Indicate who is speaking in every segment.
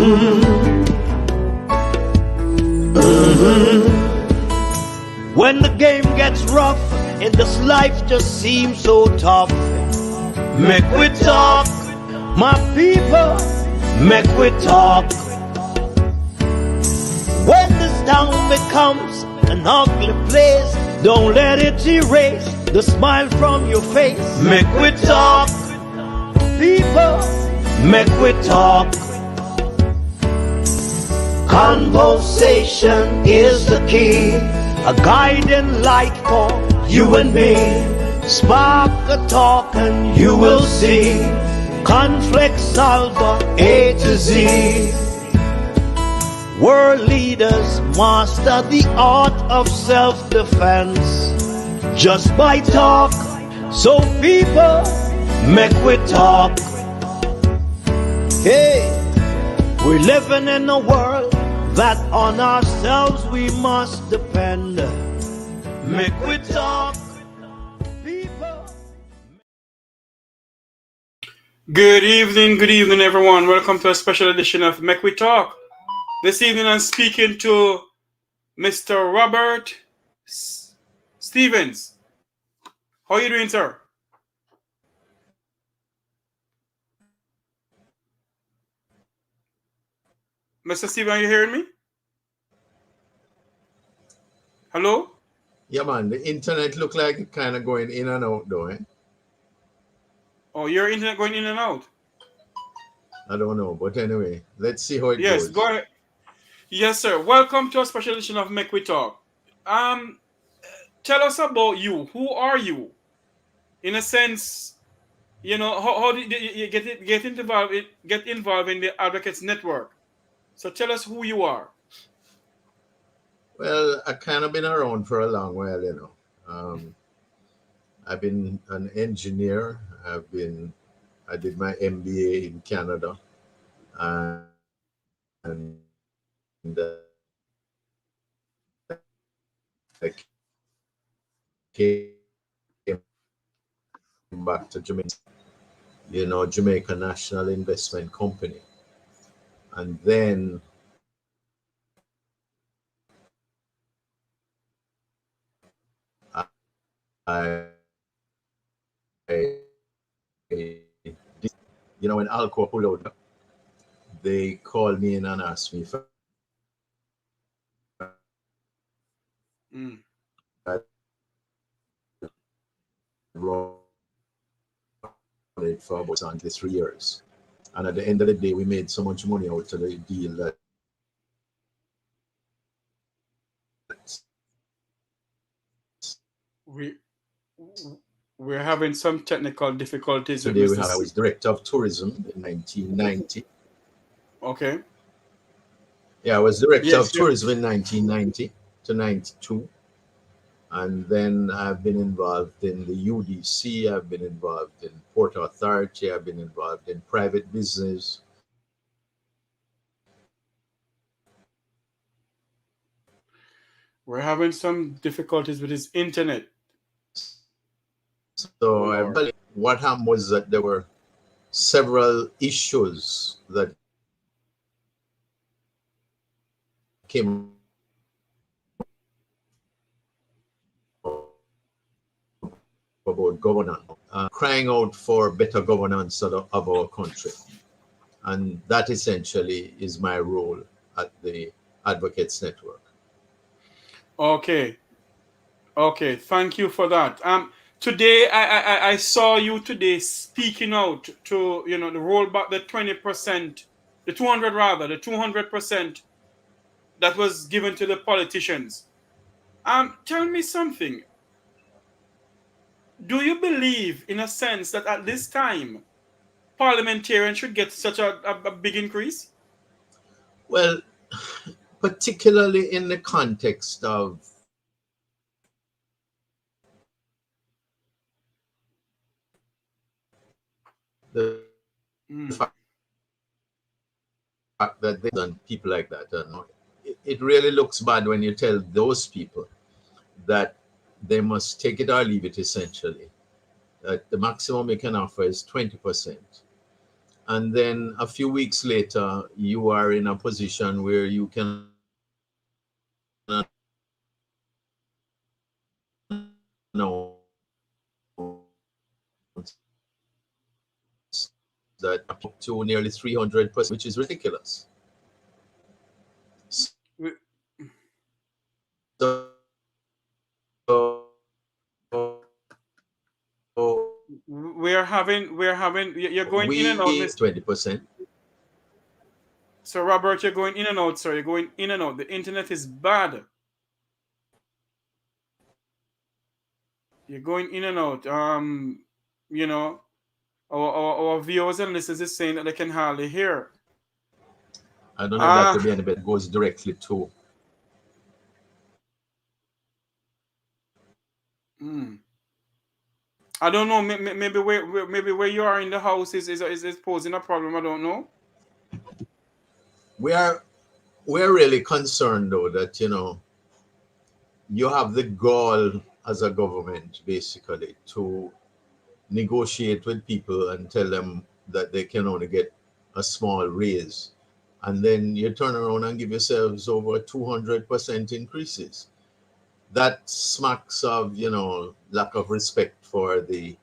Speaker 1: When the game gets rough and this life just seems so tough, make we talk, my people, make we talk. When this town becomes an ugly place, don't let it erase the smile from your face. Make we talk, people, make we talk. Conversation is the key, a guiding light for you and me. Spark a talk and you will see. Conflict solver A to Z. World leaders master the art of self-defense just by talk. So people, make we talk. Hey, we're living in a world that on ourselves we must depend. Make we talk, people.
Speaker 2: Good evening, everyone. Welcome to a special edition of Make We Talk. This evening I'm speaking to Mr. Robert Stevens. How are you doing, sir? Mr. Stevens, are you hearing me? Hello?
Speaker 3: Yeah, man. The internet look like it kind of going in and out, though, eh?
Speaker 2: Oh, your internet going in and out?
Speaker 3: I don't know, but anyway, let's see how it goes.
Speaker 2: Yes, go ahead. Yes, sir. Welcome to a special edition of Make We Talk. Tell us about you. Who are you? In a sense, you know, how did you get involved in the Advocates Network? So tell us who you are.
Speaker 3: Well, I kind of been around for a long while, you know. I've been an engineer. I did my MBA in Canada, and I came back to Jamaica, you know, Jamaica National Investment Company, and then you know, when Alcoa pulled out, they called me in and asked me for it for about 3 years. And at the end of the day, we made so much money out of the deal that
Speaker 2: we're having some technical difficulties.
Speaker 3: Today I was director of tourism in 1990.
Speaker 2: Okay.
Speaker 3: Yeah, I was director of tourism in 1990 to 92. And then I've been involved in the UDC, I've been involved in Port Authority, I've been involved in private business.
Speaker 2: We're having some difficulties with his internet.
Speaker 3: So what happened was that there were several issues that came about governance, crying out for better governance of our country. And that essentially is my role at the Advocates Network.
Speaker 2: Okay, thank you for that. Today I saw you today speaking out to, you know, the rollback, the 20%, the 200% that was given to the politicians. Tell me something. Do you believe, in a sense, that at this time parliamentarians should get such a big increase?
Speaker 3: Well, particularly in the context of the fact that they've done people like that. It really looks bad when you tell those people that they must take it or leave it, essentially. That the maximum they can offer is 20%. and then a few weeks later, you are in a position where you can announce that up to nearly 300%, which is ridiculous.
Speaker 2: We,
Speaker 3: So
Speaker 2: you're going in and out,
Speaker 3: we
Speaker 2: Miss.
Speaker 3: 20%.
Speaker 2: So Robert, you're going in and out, sir. You're going in and out. The internet is bad. You're going in and out. You know, our viewers and listeners is saying that they can hardly hear.
Speaker 3: I don't know if that will be any better. It goes directly to.
Speaker 2: I don't know. Maybe where you are in the house is posing a problem. I don't know.
Speaker 3: We're really concerned though that you have the gall as a government basically to negotiate with people and tell them that they can only get a small raise, and then you turn around and give yourselves over 200% increases. That smacks of lack of respect for the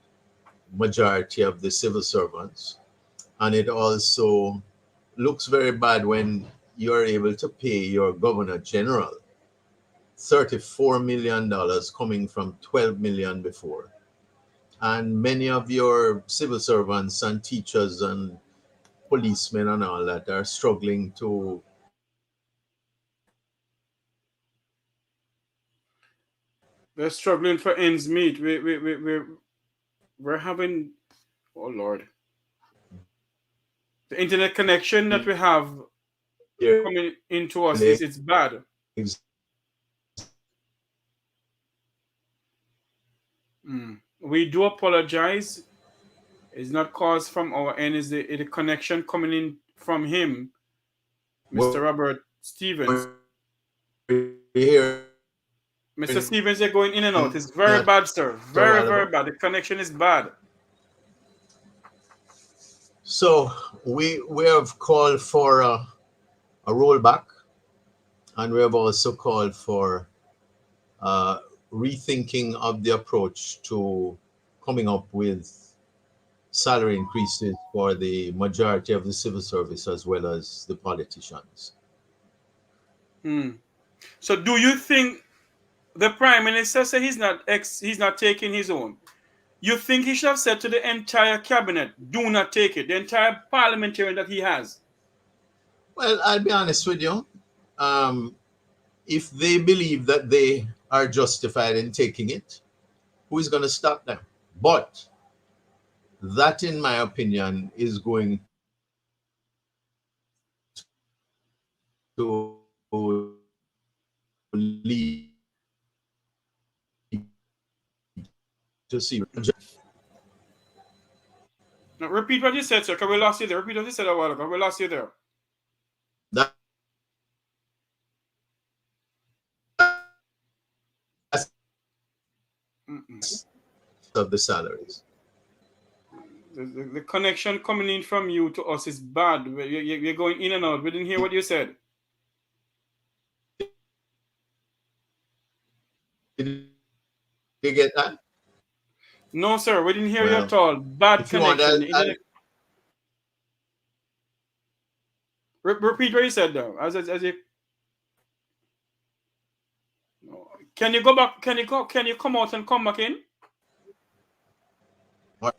Speaker 3: majority of the civil servants, and it also looks very bad when you're able to pay your governor general $34 million coming from 12 million before, and many of your civil servants and teachers and policemen and all that are struggling to.
Speaker 2: They're struggling for ends meet. We're having, oh Lord, the internet connection that we have coming into us is it's bad. We do apologize. It's not caused from our end. It's the connection coming in from him, Mr. Robert Stevens. Mr. Stevens, you're going in and out. It's very bad, sir. Very, very bad. The connection is bad.
Speaker 3: So we have called for a rollback, and we have also called for rethinking of the approach to coming up with salary increases for the majority of the civil service as well as the politicians.
Speaker 2: So do you think the Prime Minister said he's not taking his own? You think he should have said to the entire cabinet, do not take it, the entire parliamentarian that he has?
Speaker 3: Well, I'll be honest with you. If they believe that they are justified in taking it, who is going to stop them? But that, in my opinion, is going to lead to see.
Speaker 2: Now, repeat what you said, sir, because we lost you there. Repeat what you said a while ago. We lost you there.
Speaker 3: Of the salaries.
Speaker 2: The connection coming in from you to us is bad. You're going in and out. We didn't hear what you said.
Speaker 3: Did you get that?
Speaker 2: No, sir. We didn't hear you at all. Bad connection. Repeat what you said, though. As you. Can you go back? Can you come out and come back in?
Speaker 3: What?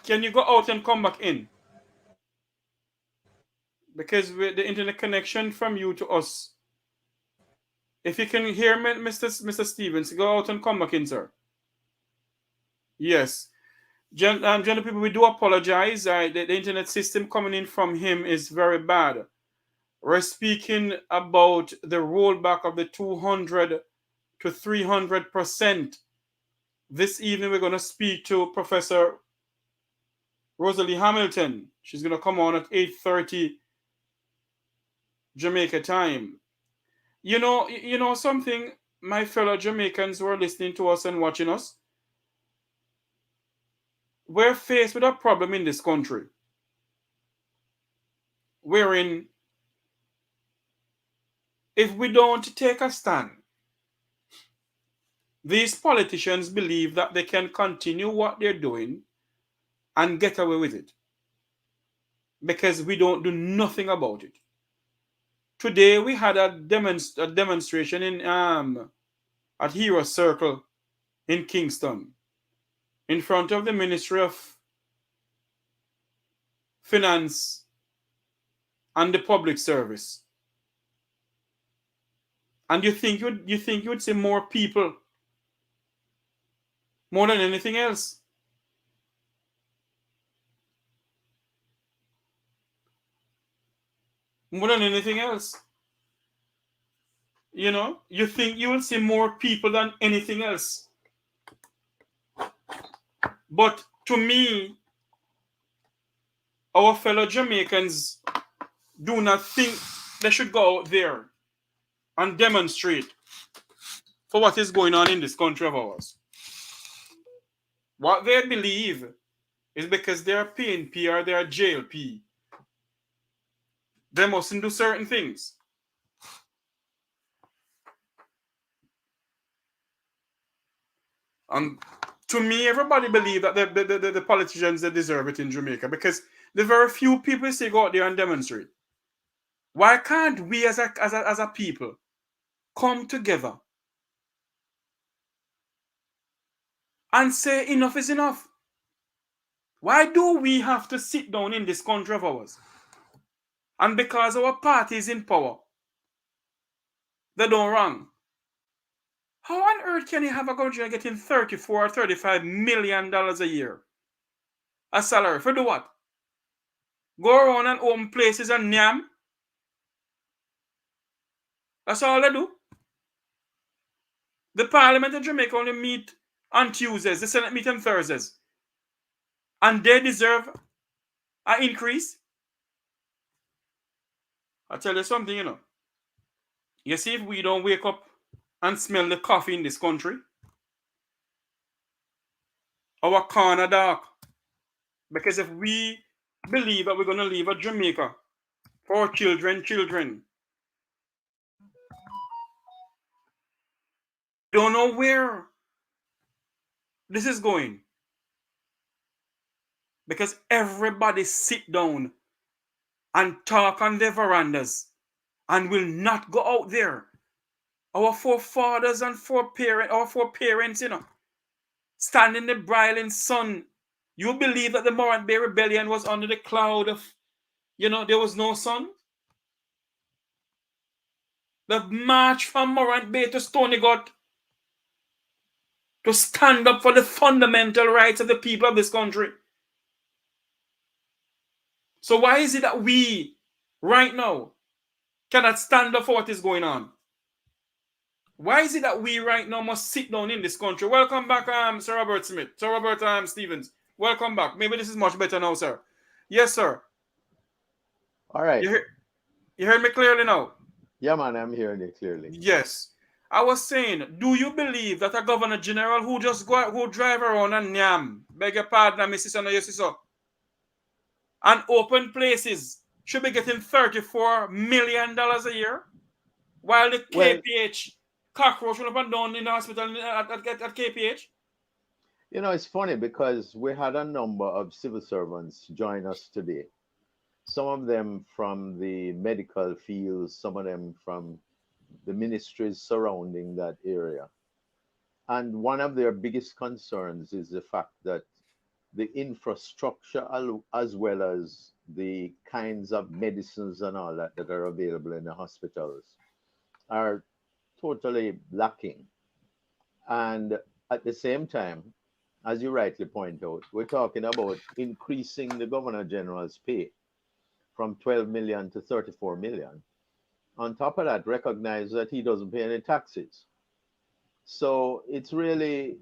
Speaker 2: Can you go out and come back in? Because with the internet connection from you to us. If you can hear me, Mr. Stevens, go out and come back in, sir. Yes. General people, we do apologize. The internet system coming in from him is very bad. We're speaking about the rollback of the 200 to 300%. This evening, we're going to speak to Professor Rosalea Hamilton. She's going to come on at 8:30 Jamaica time. You know something, my fellow Jamaicans who are listening to us and watching us, we're faced with a problem in this country. wherein if we don't take a stand, these politicians believe that they can continue what they're doing and get away with it because we don't do nothing about it. Today we had a demonstration in at Hero Circle in Kingston in front of the Ministry of Finance and the Public Service. And you think you would see more people more than anything else? More than anything else. You know, you think you will see more people than anything else. But to me, our fellow Jamaicans do not think they should go out there and demonstrate for what is going on in this country of ours. What they believe is because they are PNP or they are JLP, they mustn't do certain things. And to me, everybody believe that the politicians, they deserve it in Jamaica because the very few people say go out there and demonstrate. Why can't we as a people come together and say enough is enough? Why do we have to sit down in this country of ours? And because our party is in power, they don't run. How on earth can you have a country getting $34 or $35 million a year? A salary for do what? Go around and open places and nyam? That's all they do. The Parliament of Jamaica only meet on Tuesdays, the Senate meet on Thursdays. And they deserve an increase? I tell you something, you know. You see, if we don't wake up and smell the coffee in this country, our corner dark. Because if we believe that we're going to leave a Jamaica for our children, don't know where this is going. Because everybody sit down and talk on their verandas and will not go out there. Our forefathers and our foreparents, you know, stand in the brilliant sun. You believe that the Morant Bay Rebellion was under the cloud of, you know, there was no sun? The march from Morant Bay to Stony Gut to stand up for the fundamental rights of the people of this country. So why is it that we, right now, cannot stand up for what is going on? Why is it that we right now must sit down in this country? Welcome back, Sir Robert Smith. Sir Robert Stevens. Welcome back. Maybe this is much better now, sir. Yes, sir.
Speaker 3: All right.
Speaker 2: You heard me clearly now?
Speaker 3: Yeah, man, I'm hearing you clearly.
Speaker 2: Yes. I was saying, do you believe that a governor general who just go out, who drive around and yam, beg your pardon, Mrs. and your sister, and open places should be getting $34 million a year? While the KPH cockroach will up and down in the hospital at KPH?
Speaker 3: You know, it's funny because we had a number of civil servants join us today. Some of them from the medical fields, some of them from the ministries surrounding that area. And one of their biggest concerns is the fact that the infrastructure, as well as the kinds of medicines and all that that are available in the hospitals, are totally lacking. And at the same time, as you rightly point out, we're talking about increasing the Governor General's pay from 12 million to 34 million. On top of that, recognize that he doesn't pay any taxes. So it's really,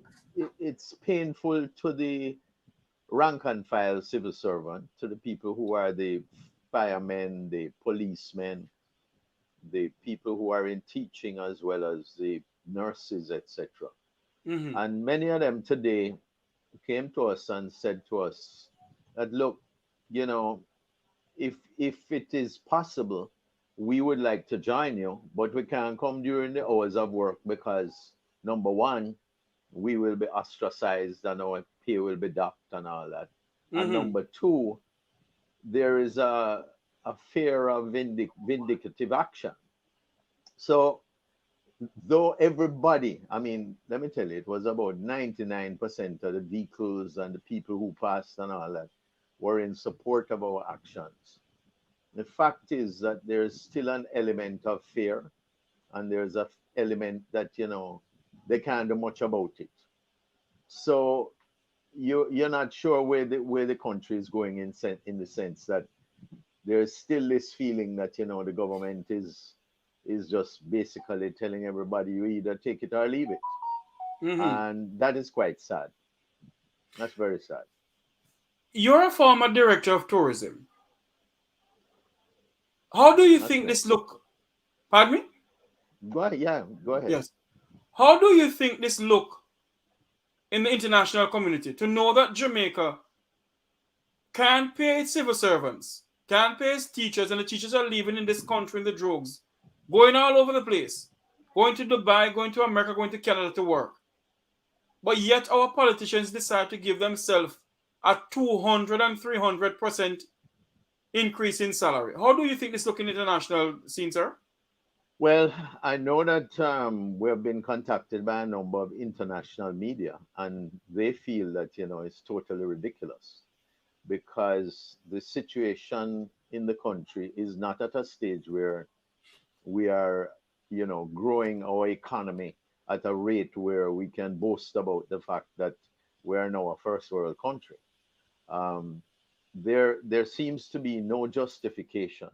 Speaker 3: it's painful to the rank and file civil servant, to the people who are the firemen, the policemen, the people who are in teaching, as well as the nurses, etc.
Speaker 2: Mm-hmm.
Speaker 3: And many of them today came to us and said to us that, look, you know, if it is possible, we would like to join you, but we can't come during the hours of work because number one, we will be ostracized and our pay will be docked and all that. And
Speaker 2: Mm-hmm.
Speaker 3: number two, there is a fear of vindicative action. So though everybody, I mean, let me tell you, it was about 99% of the vehicles and the people who passed and all that were in support of our actions. The fact is that there's still an element of fear, and there's a element that, they can't do much about it. So you're not sure where the country is going in the sense that there's still this feeling that the government is just basically telling everybody you either take it or leave it,
Speaker 2: Mm-hmm.
Speaker 3: and that is quite sad. That's very sad.
Speaker 2: You're a former director of tourism. How do you
Speaker 3: That's
Speaker 2: think
Speaker 3: right.
Speaker 2: this look? Pardon me?
Speaker 3: Go ahead. Yeah, go ahead.
Speaker 2: Yes. How do you think this look in the international community to know that Jamaica can't pay its civil servants, can't pay its teachers, and the teachers are living in this country in the drugs, going all over the place, going to Dubai, going to America, going to Canada to work. But yet our politicians decide to give themselves a 200 and 300% increase in salary. How do you think this look in international scene, sir?
Speaker 3: Well, I know that we have been contacted by a number of international media, and they feel that it's totally ridiculous because the situation in the country is not at a stage where we are, growing our economy at a rate where we can boast about the fact that we are now a first world country. Um, there seems to be no justification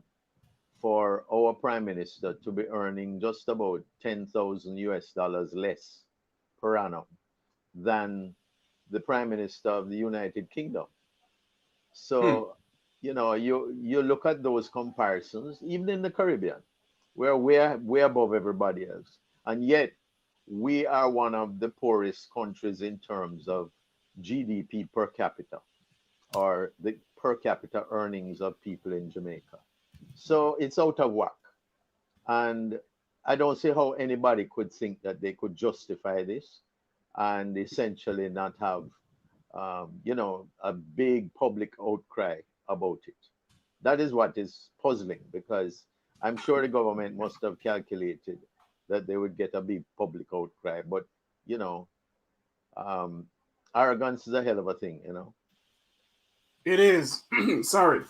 Speaker 3: for our prime minister to be earning just about 10,000 US dollars less per annum than the prime minister of the United Kingdom.
Speaker 2: Hmm.
Speaker 3: So, you look at those comparisons, even in the Caribbean, where we're way above everybody else. And yet we are one of the poorest countries in terms of GDP per capita, or the per capita earnings of people in Jamaica. So it's out of whack. And I don't see how anybody could think that they could justify this and essentially not have, a big public outcry about it. That is what is puzzling because I'm sure the government must have calculated that they would get a big public outcry. But, you know, um, arrogance is a hell of a thing.
Speaker 2: It is. Sorry.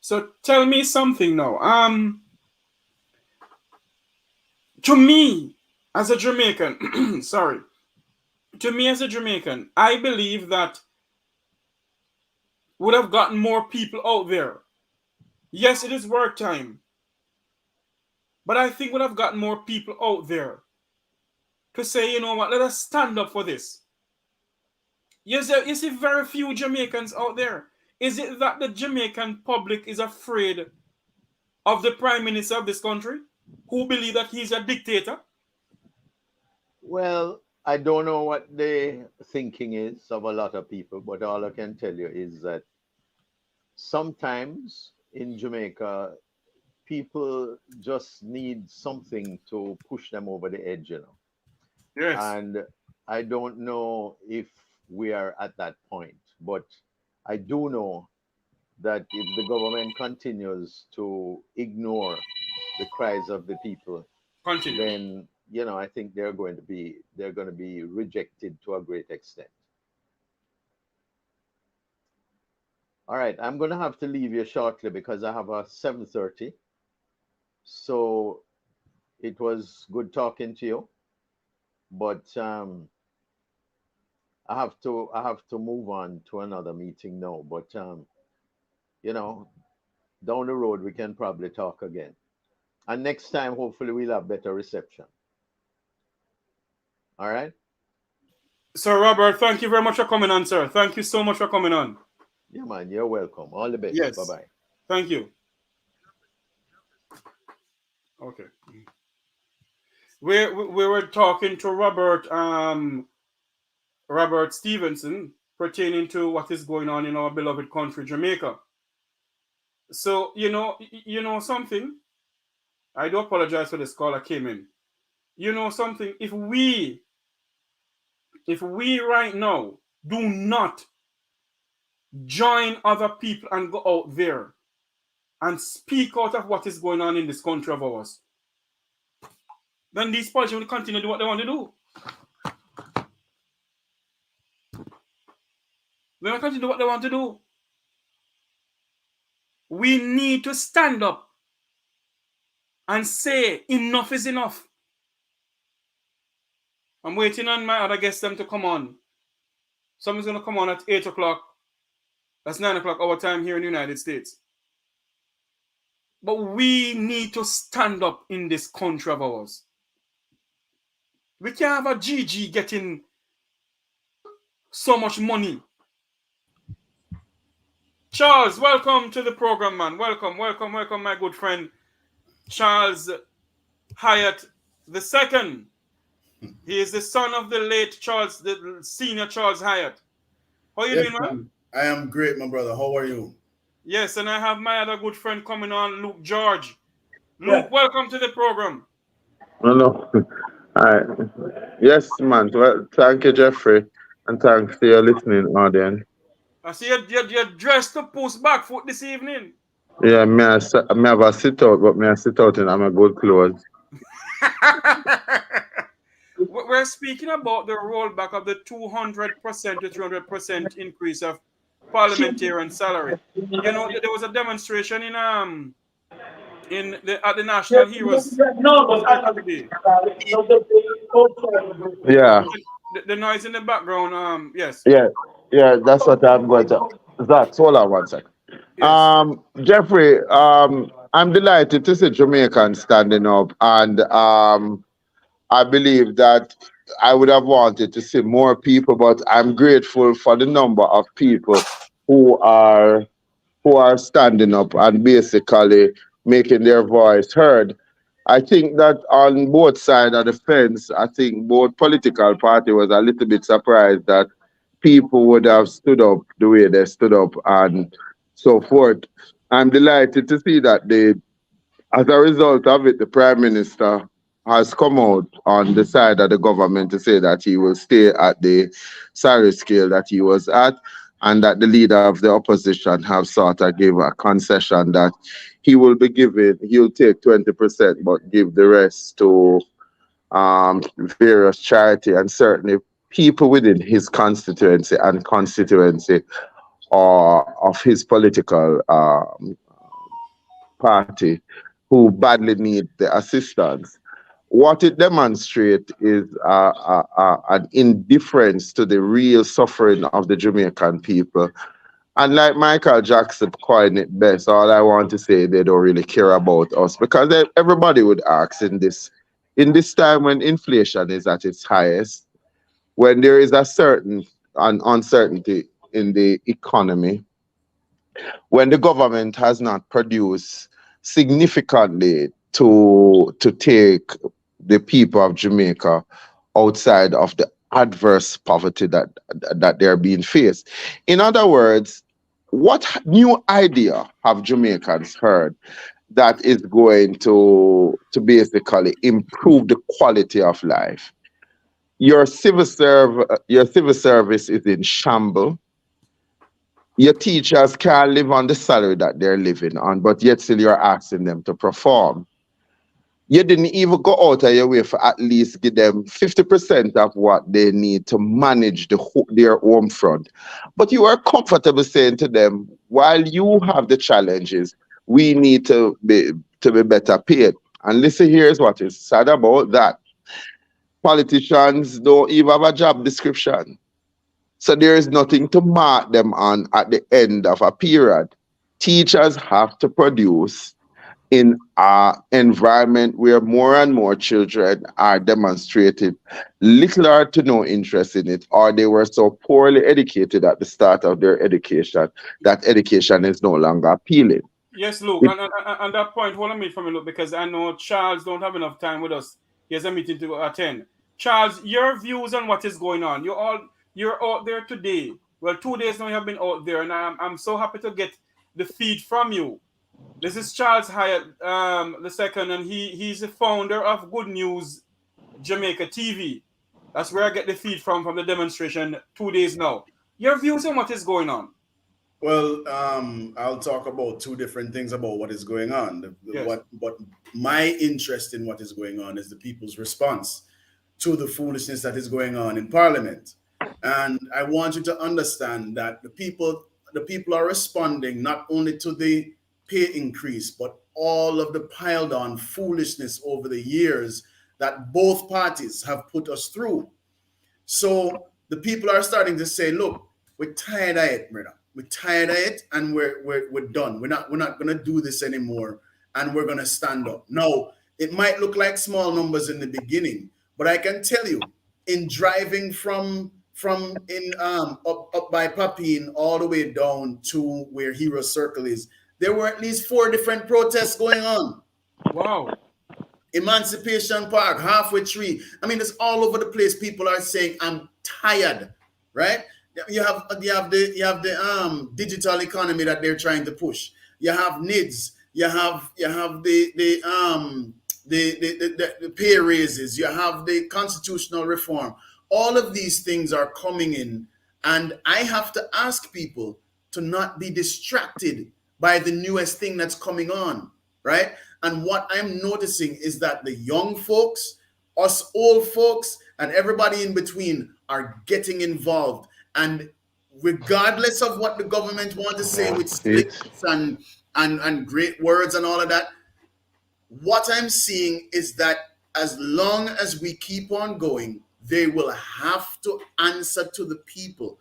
Speaker 2: So tell me something now. To me, as a Jamaican, sorry. To me as a Jamaican, I believe that would have gotten more people out there. Yes, it is work time, but I think would have gotten more people out there to say, you know what, let us stand up for this. You see very few Jamaicans out there. Is it that the Jamaican public is afraid of the prime minister of this country, who believe that he's a dictator?
Speaker 3: Well, I don't know what the thinking is of a lot of people, but all I can tell you is that sometimes in Jamaica, people just need something to push them over the edge.
Speaker 2: Yes.
Speaker 3: And I don't know if we are at that point, but I do know that if the government continues to ignore the cries of the people,
Speaker 2: Continue.
Speaker 3: then I think they're going to be rejected to a great extent. All right, I'm going to have to leave you shortly because I have a 7:30. So it was good talking to you, but I have to move on to another meeting now. But you know, down the road we can probably talk again. And next time, hopefully, we'll have better reception. All right?
Speaker 2: Sir Robert, thank you very much for coming on, sir. Thank you so much for coming on.
Speaker 3: Yeah, man, you're welcome. All the best. Bye
Speaker 2: Yes.
Speaker 3: bye.
Speaker 2: Thank you. Okay. We were talking to Robert Stevenson pertaining to what is going on in our beloved country, Jamaica. So you know something. I do apologize for this call that came in. You know something. If we right now do not join other people and go out there and speak out of what is going on in this country of ours, then these politicians will continue to do what they want to do. They will continue to do what they want to do. We need to stand up and say enough is enough. I'm waiting on my other guests them to come on. Someone's going to come on at 8 o'clock. That's 9 o'clock our time here in the United States. But we need to stand up in this country of ours. We can't have a GG getting so much money. Charles, welcome to the program, man. Welcome, my good friend Charles Hyatt II. He is the son of the late Charles, the senior Charles Hyatt. How are you doing, man?
Speaker 4: I am great, my brother. How are you?
Speaker 2: Yes, and I have my other good friend coming on, Luke George. Luke, welcome to the program.
Speaker 5: No. All right. Yes, man. Well, thank you, Jeffrey, and thanks to your listening audience.
Speaker 2: I see you're dressed to post back foot this evening.
Speaker 5: Yeah, me have a sit out, but me I sit out in my good clothes.
Speaker 2: We're speaking about the rollback of the 200% to 300% increase of parliamentarian salary. You know, there was a demonstration at the National Heroes Center today.
Speaker 5: Yeah.
Speaker 2: The noise in the background, yes.
Speaker 5: Yeah, that's what I'm going to. Zach, hold on one second.
Speaker 2: Yes.
Speaker 5: Jeffrey, I'm delighted to see Jamaicans standing up, and I believe that I would have wanted to see more people, but I'm grateful for the number of people who are standing up and basically making their voice heard. I think that on both sides of the fence, I think both political party was a little bit surprised that people would have stood up the way they stood up and so forth. I'm delighted to see that as a result of it, the Prime Minister has come out on the side of the government to say that he will stay at the salary scale that he was at, and that the leader of the opposition have sort of give a concession that he'll take 20%, but give the rest to various charity and certainly people within his constituency or of his political party who badly need the assistance. What it demonstrates is an indifference to the real suffering of the Jamaican people. And like Michael Jackson coined it best, all I want to say, they don't really care about us, because everybody would ask in this time when inflation is at its highest, when there is a certain uncertainty in the economy, when the government has not produced significantly to take the people of Jamaica outside of the adverse poverty that they're being faced. In other words, what new idea have Jamaicans heard that is going to basically improve the quality of life? Your civil service is in shambles. Your teachers can't live on the salary that they're living on, but yet still you're asking them to perform. You didn't even go out of your way for at least give them 50% of what they need to manage their home front. But you are comfortable saying to them, while you have the challenges, we need to be better paid. And listen, here's what is sad about that. Politicians don't even have a job description. So there is nothing to mark them on at the end of a period. Teachers have to produce in an environment where more and more children are demonstrated little or to no interest in it, or they were so poorly educated at the start of their education that education is no longer appealing.
Speaker 2: Yes, Luke. And that point, hold on a minute for me, Luke, because I know Charles don't have enough time with us. He has a meeting to attend. Charles, your views on what is going on. You're out there today. Well, 2 days now you have been out there, and I'm so happy to get the feed from you. This is Charles Hyatt the second, and he's the founder of Good News Jamaica TV. That's where I get the feed from the demonstration 2 days now. Your views on what is going on?
Speaker 4: Well, I'll talk about two different things about what is going on.
Speaker 2: Yes.
Speaker 4: But my interest in what is going on is the people's response to the foolishness that is going on in Parliament. And I want you to understand that the people are responding not only to the pay increase, but all of the piled on foolishness over the years that both parties have put us through. So the people are starting to say, look, we're tired of it, brother. We're tired of it, and we're done. We're not gonna do this anymore, and we're gonna stand up. Now, it might look like small numbers in the beginning, but I can tell you, in driving from up by Papine all the way down to where Hero Circle is, there were at least 4 different protests going on.
Speaker 2: Wow.
Speaker 4: Emancipation Park, halfway tree. I mean, it's all over the place. People are saying, "I'm tired," right? You have the digital economy that they're trying to push. You have NIDS. You have the pay raises. You have the constitutional reform. All of these things are coming in, and I have to ask people to not be distracted by the newest thing that's coming on, right? And what I'm noticing is that the young folks, us old folks, and everybody in between are getting involved. And regardless of what the government want to say with splits and great words and all of that, what I'm seeing is that as long as we keep on going, they will have to answer to the people.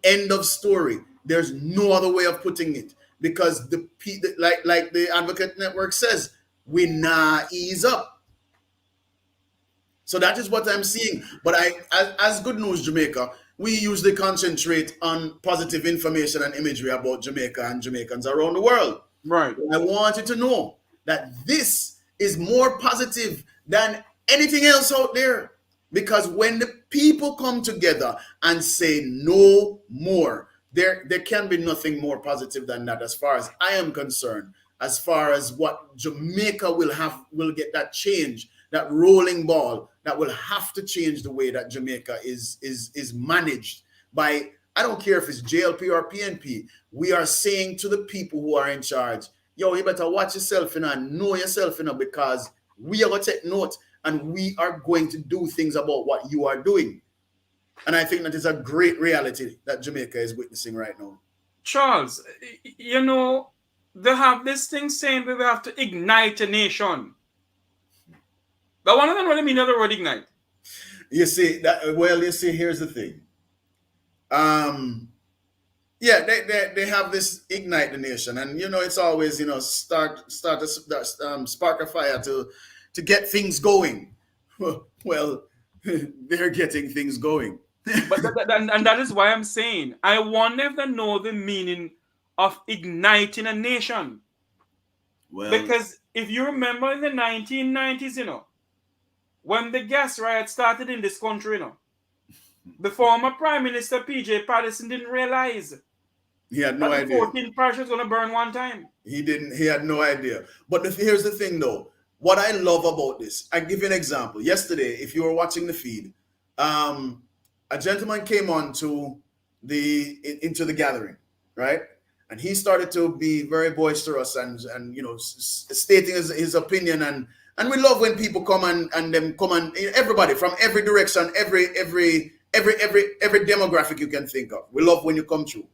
Speaker 4: End of story. There's no other way of putting it, because like the Advocate Network says, we nah ease up. So that is what I'm seeing. But as Good News Jamaica, we usually concentrate on positive information and imagery about Jamaica and Jamaicans around the world.
Speaker 2: Right.
Speaker 4: I want you to know that this is more positive than anything else out there. Because when the people come together and say no more, there can be nothing more positive than that, as far as I am concerned. As far as what Jamaica will get that change, that rolling ball that will have to change the way that Jamaica is managed by, I don't care if it's JLP or PNP. We are saying to the people who are in charge, yo, you better watch yourself and know yourself, because we are going to take note, and we are going to do things about what you are doing. And I think that is a great reality that Jamaica is witnessing right now.
Speaker 2: Charles, they have this thing saying that we have to ignite a nation. But one of them really mean the word ignite.
Speaker 4: You see, here's the thing. Yeah, they have this ignite the nation, and it's always spark a fire to get things going. Well, they're getting things going.
Speaker 2: But that is why I'm saying, I wonder if they know the meaning of igniting a nation. Well, because if you remember in the 1990s, when the gas riot started in this country, the former Prime Minister P.J. Patterson didn't realize
Speaker 4: he had no idea
Speaker 2: 14 parishes was going to burn one time.
Speaker 4: He had no idea. But here's the thing, though. What I love about this, I give you an example. Yesterday, if you were watching the feed, a gentleman came on into the gathering, right? And he started to be very boisterous and stating his opinion, and we love when people come and everybody from every direction, every demographic you can think of. We love when you come through.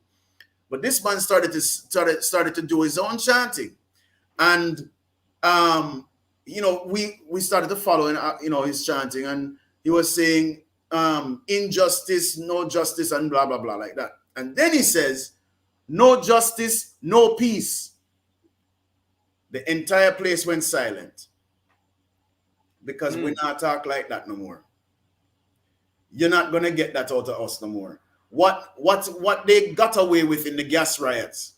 Speaker 4: But this man started to do his own chanting, and we started to follow his chanting, and he was saying injustice, no justice, and blah blah blah like that. And then he says, no justice, no peace. The entire place went silent, because we not talk like that no more. You're not gonna get that out of us no more. What they got away with in the gas riots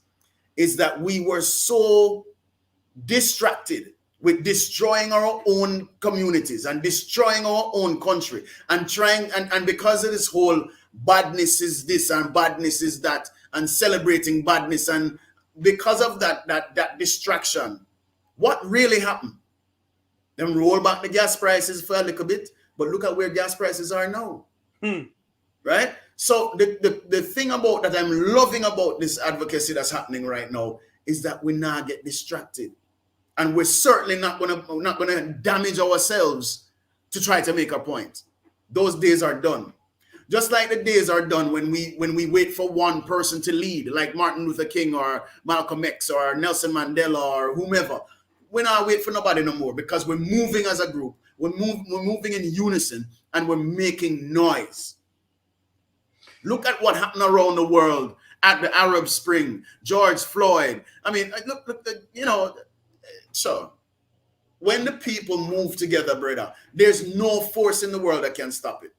Speaker 4: is that we were so distracted with destroying our own communities and destroying our own country and trying and because of this whole badness is this and badness is that and celebrating badness, and because of that distraction, what really happened? Them roll back the gas prices for a little bit, but look at where gas prices are now. Right? So the thing about that I'm loving about this advocacy that's happening right now is that we not get distracted. And we're certainly not gonna damage ourselves to try to make a point. Those days are done. Just like the days are done when we wait for one person to lead, like Martin Luther King or Malcolm X or Nelson Mandela or whomever. We're not waiting for nobody no more because we're moving as a group. We're moving in unison and we're making noise. Look at what happened around the world at the Arab Spring, George Floyd. I mean, look, you know, so when the people move together, brother, there's no force in the world that can stop it.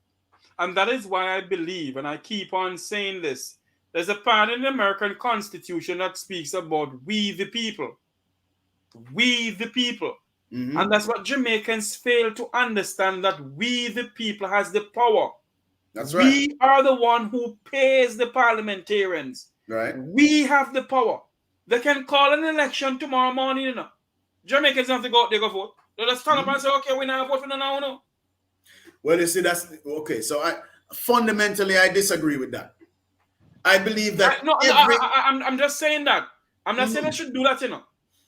Speaker 2: And that is why I believe, and I keep on saying this, there's a part in the American Constitution that speaks about we the people. We the people. Mm-hmm. And that's what Jamaicans fail to understand, that we the people has the power.
Speaker 4: That's right.
Speaker 2: We are the one who pays the parliamentarians.
Speaker 4: Right.
Speaker 2: We have the power. They can call an election tomorrow morning, you know. Jamaicans have to go out there, go vote. They'll just stand up and say, okay, we're not voting now, no.
Speaker 4: Well, you see, that's okay. So fundamentally I disagree with that. I believe that
Speaker 2: I'm just saying that. I'm not saying they should do that, you know.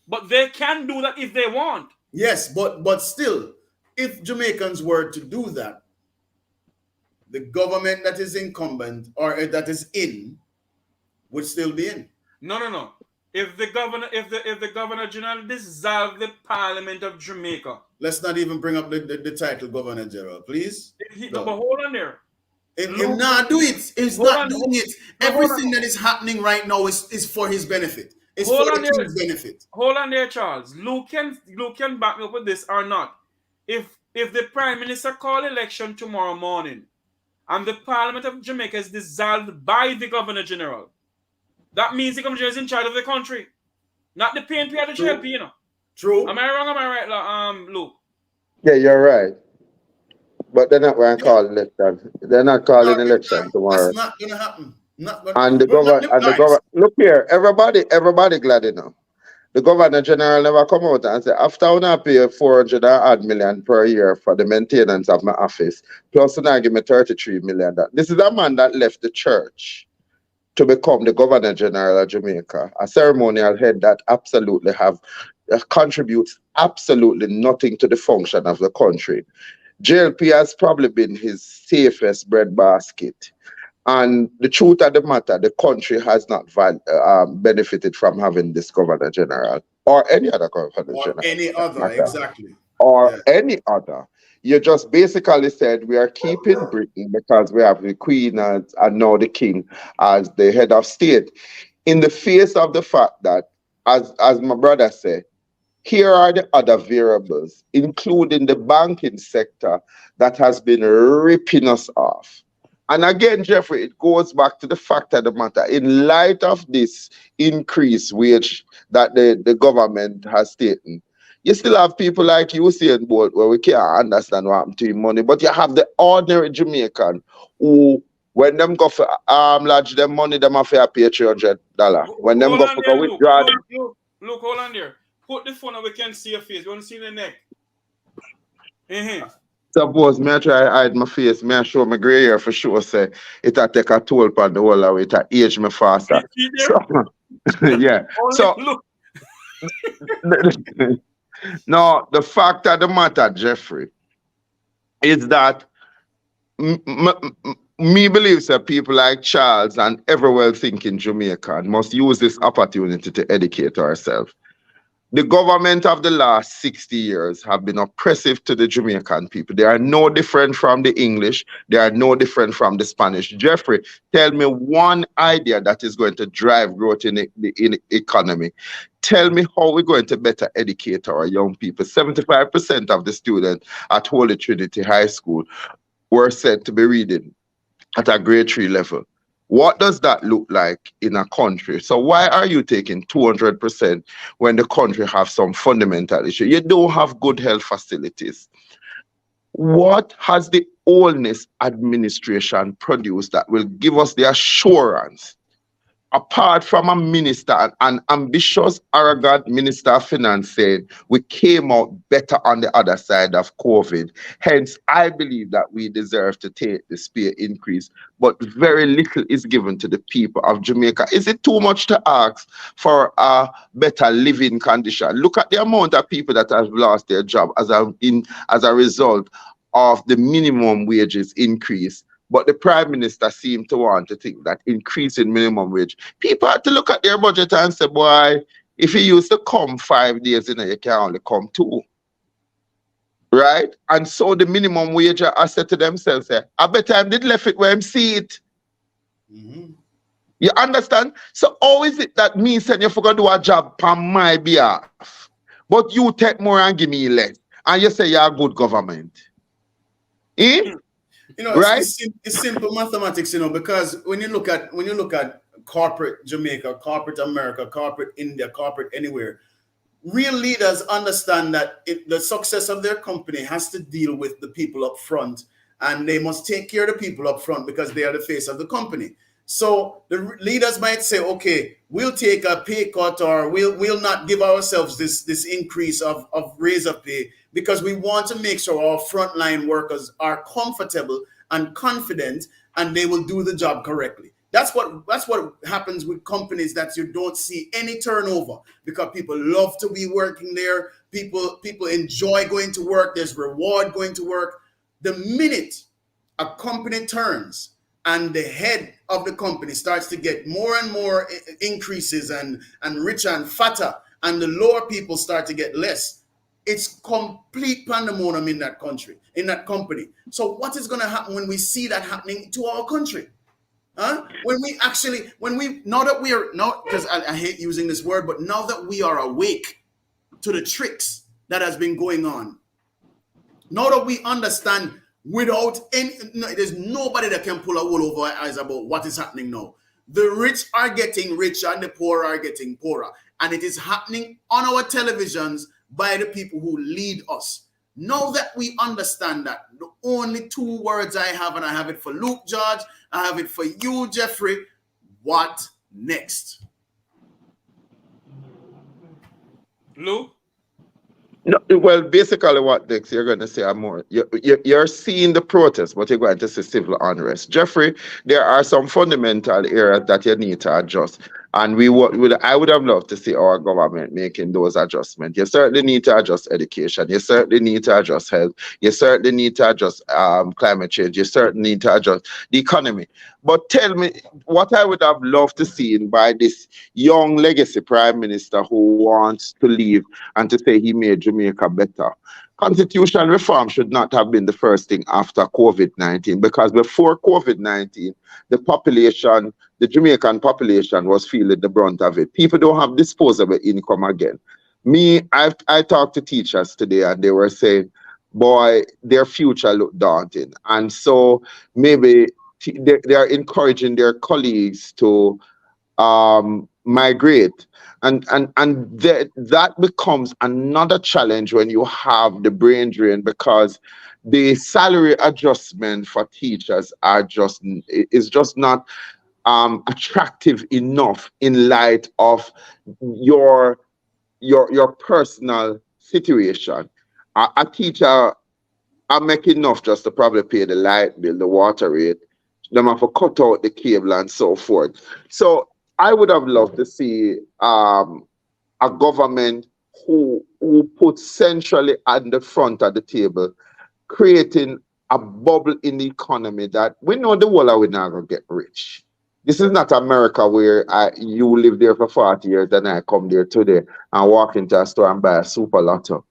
Speaker 2: But they can do that if they want.
Speaker 4: Yes, but still, if Jamaicans were to do that, the government that is incumbent or that is in would still be in.
Speaker 2: No. If the governor general dissolve the Parliament of Jamaica.
Speaker 4: Let's not even bring up the title Governor General, please.
Speaker 2: But hold on there.
Speaker 4: If not do it, he's not doing it. Everything that is happening right now is for his benefit. It's for the king's benefit.
Speaker 2: Hold on there, Charles. Luke can back me up with this or not. If the Prime Minister call election tomorrow morning and the Parliament of Jamaica is dissolved by the Governor General, that means the Governor General is in charge of the country, not the PNP or the JLP, you know.
Speaker 4: True.
Speaker 2: Am I wrong? Am I right, Luke?
Speaker 5: Yeah, you're right. But they're not going to call election. They're not calling election tomorrow.
Speaker 4: That's not going to happen.
Speaker 5: And the governor, look here, everybody glad enough. The Governor General never come out and say, after when I pay 400 odd million per year for the maintenance of my office, plus now give me 33 million. This is a man that left the church to become the Governor General of Jamaica, a ceremonial head that absolutely contributes absolutely nothing to the function of the country. JLP has probably been his safest breadbasket. And the truth of the matter, the country has not benefited from having this Governor General or any other Governor General.
Speaker 4: Or any other, exactly.
Speaker 5: Or any other. You just basically said we are keeping Britain because we have the Queen and now the King as the head of state. In the face of the fact that, as my brother said, here are the other variables, including the banking sector that has been ripping us off. And again, Jeffrey, it goes back to the fact of the matter. In light of this increased wage that the government has taken, you still have people like Usain Bolt where we can't understand what happened to him money, but you have the ordinary Jamaican who, when them go for lodge them money, them have to pay $300. When them go for withdraw.
Speaker 2: Look, hold on there. Put the phone and we can see your face. We want to see the neck.
Speaker 5: Suppose me I try hide my face, me I show my grey hair for sure, say it a take a toll upon the whole of it, it age me faster. So, yeah. So no, the fact of the matter, Jeffrey, is that me believes that people like Charles and every well-thinking Jamaican must use this opportunity to educate ourselves. The government of the last 60 years have been oppressive to the Jamaican people. They are no different from the English. They are no different from the Spanish. Jeffrey, tell me one idea that is going to drive growth in the economy. Tell me how we're going to better educate our young people. 75% of the students at Holy Trinity High School were said to be reading at a grade 3 level. What does that look like in a country? So why are you taking 200% when the country have some fundamental issue? You don't have good health facilities. What has the Oldness administration produced that will give us the assurance apart from a minister, an ambitious, arrogant minister of finance saying we came out better on the other side of COVID. Hence, I believe that we deserve to take the pay increase, but very little is given to the people of Jamaica. Is it too much to ask for a better living condition? Look at the amount of people that have lost their job as a result of the minimum wages increase. But the Prime Minister seemed to want to think that increasing minimum wage, people had to look at their budget and say, boy, if you used to come 5 days, you can only come 2. Right? And so the minimum wage, I said to themselves, I bet I did left it where I see it.
Speaker 4: Mm-hmm.
Speaker 5: You understand? So how is it that me saying you forgot to do a job on my behalf, but you take more and give me less, and you say you're a good government? Eh?
Speaker 4: You know,
Speaker 5: right?
Speaker 4: it's simple mathematics, you know, because when you look at corporate Jamaica, corporate America, corporate India, corporate anywhere, real leaders understand that the success of their company has to deal with the people up front, and they must take care of the people up front because they are the face of the company. So the leaders might say, okay, we'll take a pay cut, or we'll not give ourselves this increase of raise of pay, because we want to make sure our frontline workers are comfortable and confident, and they will do the job correctly. That's what happens with companies, that you don't see any turnover, because people love to be working there. People enjoy going to work. There's reward going to work. The minute a company turns and the head of the company starts to get more and more increases and richer and fatter, and the lower people start to get less, it's complete pandemonium in that country, in that company. So what is going to happen when we see that happening to our country? Huh? Now that we are, because I hate using this word, but now that we are awake to the tricks that has been going on, now that we understand there's nobody that can pull a wool over our eyes about what is happening now. The rich are getting richer and the poor are getting poorer. And it is happening on our televisions by the people who lead us. Now that we understand that, the only 2 words I have, and I have it for Luke George, I have it for you, Jeffrey: what next?
Speaker 2: Luke?
Speaker 5: No, well, basically, what next? You're going to say more. You're seeing the protest, but you're going to see civil unrest. Jeffrey, there are some fundamental areas that you need to adjust. And I would have loved to see our government making those adjustments. You certainly need to adjust education. You certainly need to adjust health. You certainly need to adjust climate change. You certainly need to adjust the economy. But tell me, what I would have loved to see by this young legacy prime minister who wants to leave and to say he made Jamaica better. Constitutional reform should not have been the first thing after COVID-19, because before COVID-19, the Jamaican population was feeling the brunt of it. People don't have disposable income again. I talked to teachers today, and they were saying, boy, their future looked daunting. And so maybe they are encouraging their colleagues to migrate. And that becomes another challenge when you have the brain drain, because the salary adjustment for teachers is just not attractive enough in light of your personal situation. A teacher, I make enough just to probably pay the light bill, the water rate. Them have to cut out the cable and so forth. So I would have loved to see a government who puts centrally at the front of the table, creating a bubble in the economy that we know the world are not going to get rich. This is not America where you live there for 40 years and I come there today and walk into a store and buy a super lotto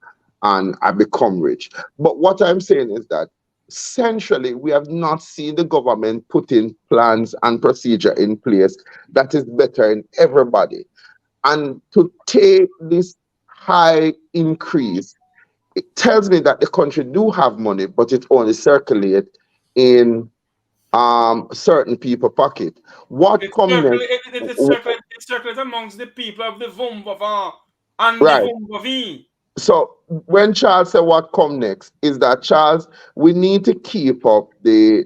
Speaker 5: and I become rich. But what I'm saying is that centrally, we have not seen the government putting plans and procedure in place that is better in everybody. And to take this high increase, it tells me that the country do have money, but it only circulates in certain people pocket.
Speaker 2: It circulates amongst the people of the Vumbava and
Speaker 5: right.
Speaker 2: the Vumbavi.
Speaker 5: So when Charles said what come next, is that, Charles, we need to keep up the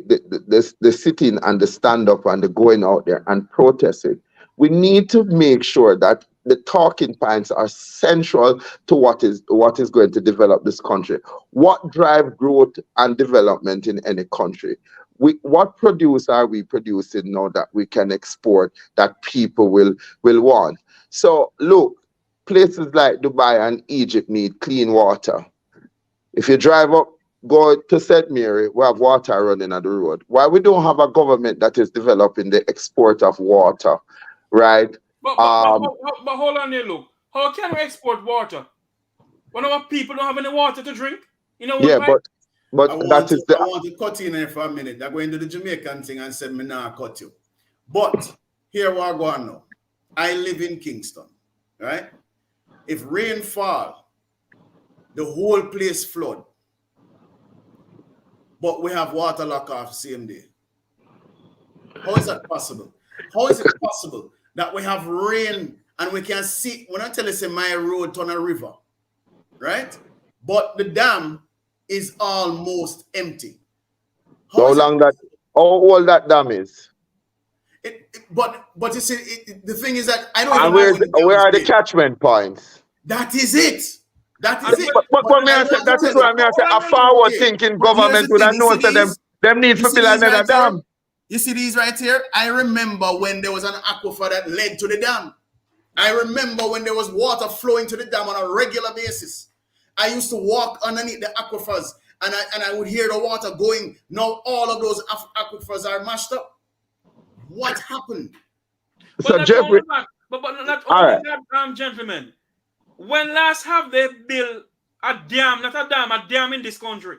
Speaker 5: sitting and the stand up and the going out there and protesting. we need to make sure that the talking points are central to what is going to develop this country. What drive growth and development in any country? What produce are we producing now that we can export that people will want? So look, places like Dubai and Egypt need clean water. If you drive up, go to St. Mary, we have water running on the road. Why we don't have a government that is developing the export of water, right?
Speaker 2: But hold on there, look. How can we export water when our people don't have any water to drink? You know,
Speaker 5: yeah, but
Speaker 4: I
Speaker 5: that is the.
Speaker 4: want to cut you in there for a minute. I go into the Jamaican thing and said, me nah cut you. But here we are going now. I live in Kingston, right? If rain fall, the whole place flood. But we have water lock off same day. How is that possible? How is it possible that we have rain and we can see, when I tell you say my road turn a river, right? But the dam is almost empty.
Speaker 5: How old that dam is?
Speaker 4: But you see, the thing is that I don't
Speaker 5: and
Speaker 4: even know
Speaker 5: where are the catchment points?
Speaker 4: That is it. That is it.
Speaker 5: But that is why I say a forward thinking government would have known that them need to build another dam.
Speaker 4: You see these right here? I remember when there was an aquifer that led to the dam. I remember when there was water flowing to the dam on a regular basis. I used to walk underneath the aquifers and I would hear the water going. Now all of those aquifers are mashed up. What happened?
Speaker 5: So Jeffrey,
Speaker 2: but not only that, gentlemen. When last have they built a dam, not a dam, a dam in this country?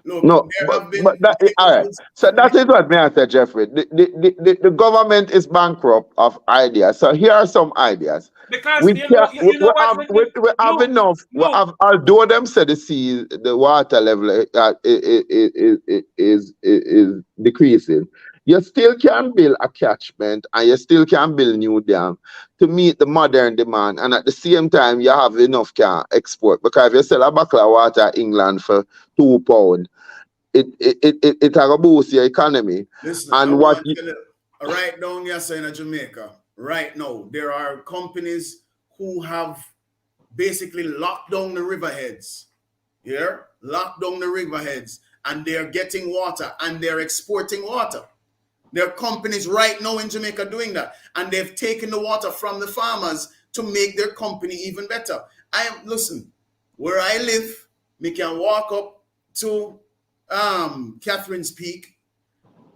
Speaker 4: Look,
Speaker 5: no, all right. So that is what I said, Jeffrey. The government is bankrupt of ideas. So here are some ideas.
Speaker 2: Because
Speaker 5: we have enough. Although them said the water level is decreasing, you still can build a catchment and you still can build new dam to meet the modern demand, and at the same time you have enough can export. Because if you sell a bottle of water in England for £2, it will boost your economy.
Speaker 4: Listen,
Speaker 5: and
Speaker 4: right down here in Jamaica, right now, there are companies who have basically locked down the riverheads. Here, locked down the riverheads, and they're getting water and they're exporting water. There are companies right now in Jamaica doing that, and they've taken the water from the farmers to make their company even better. Listen, where I live, we can walk up to Catherine's Peak,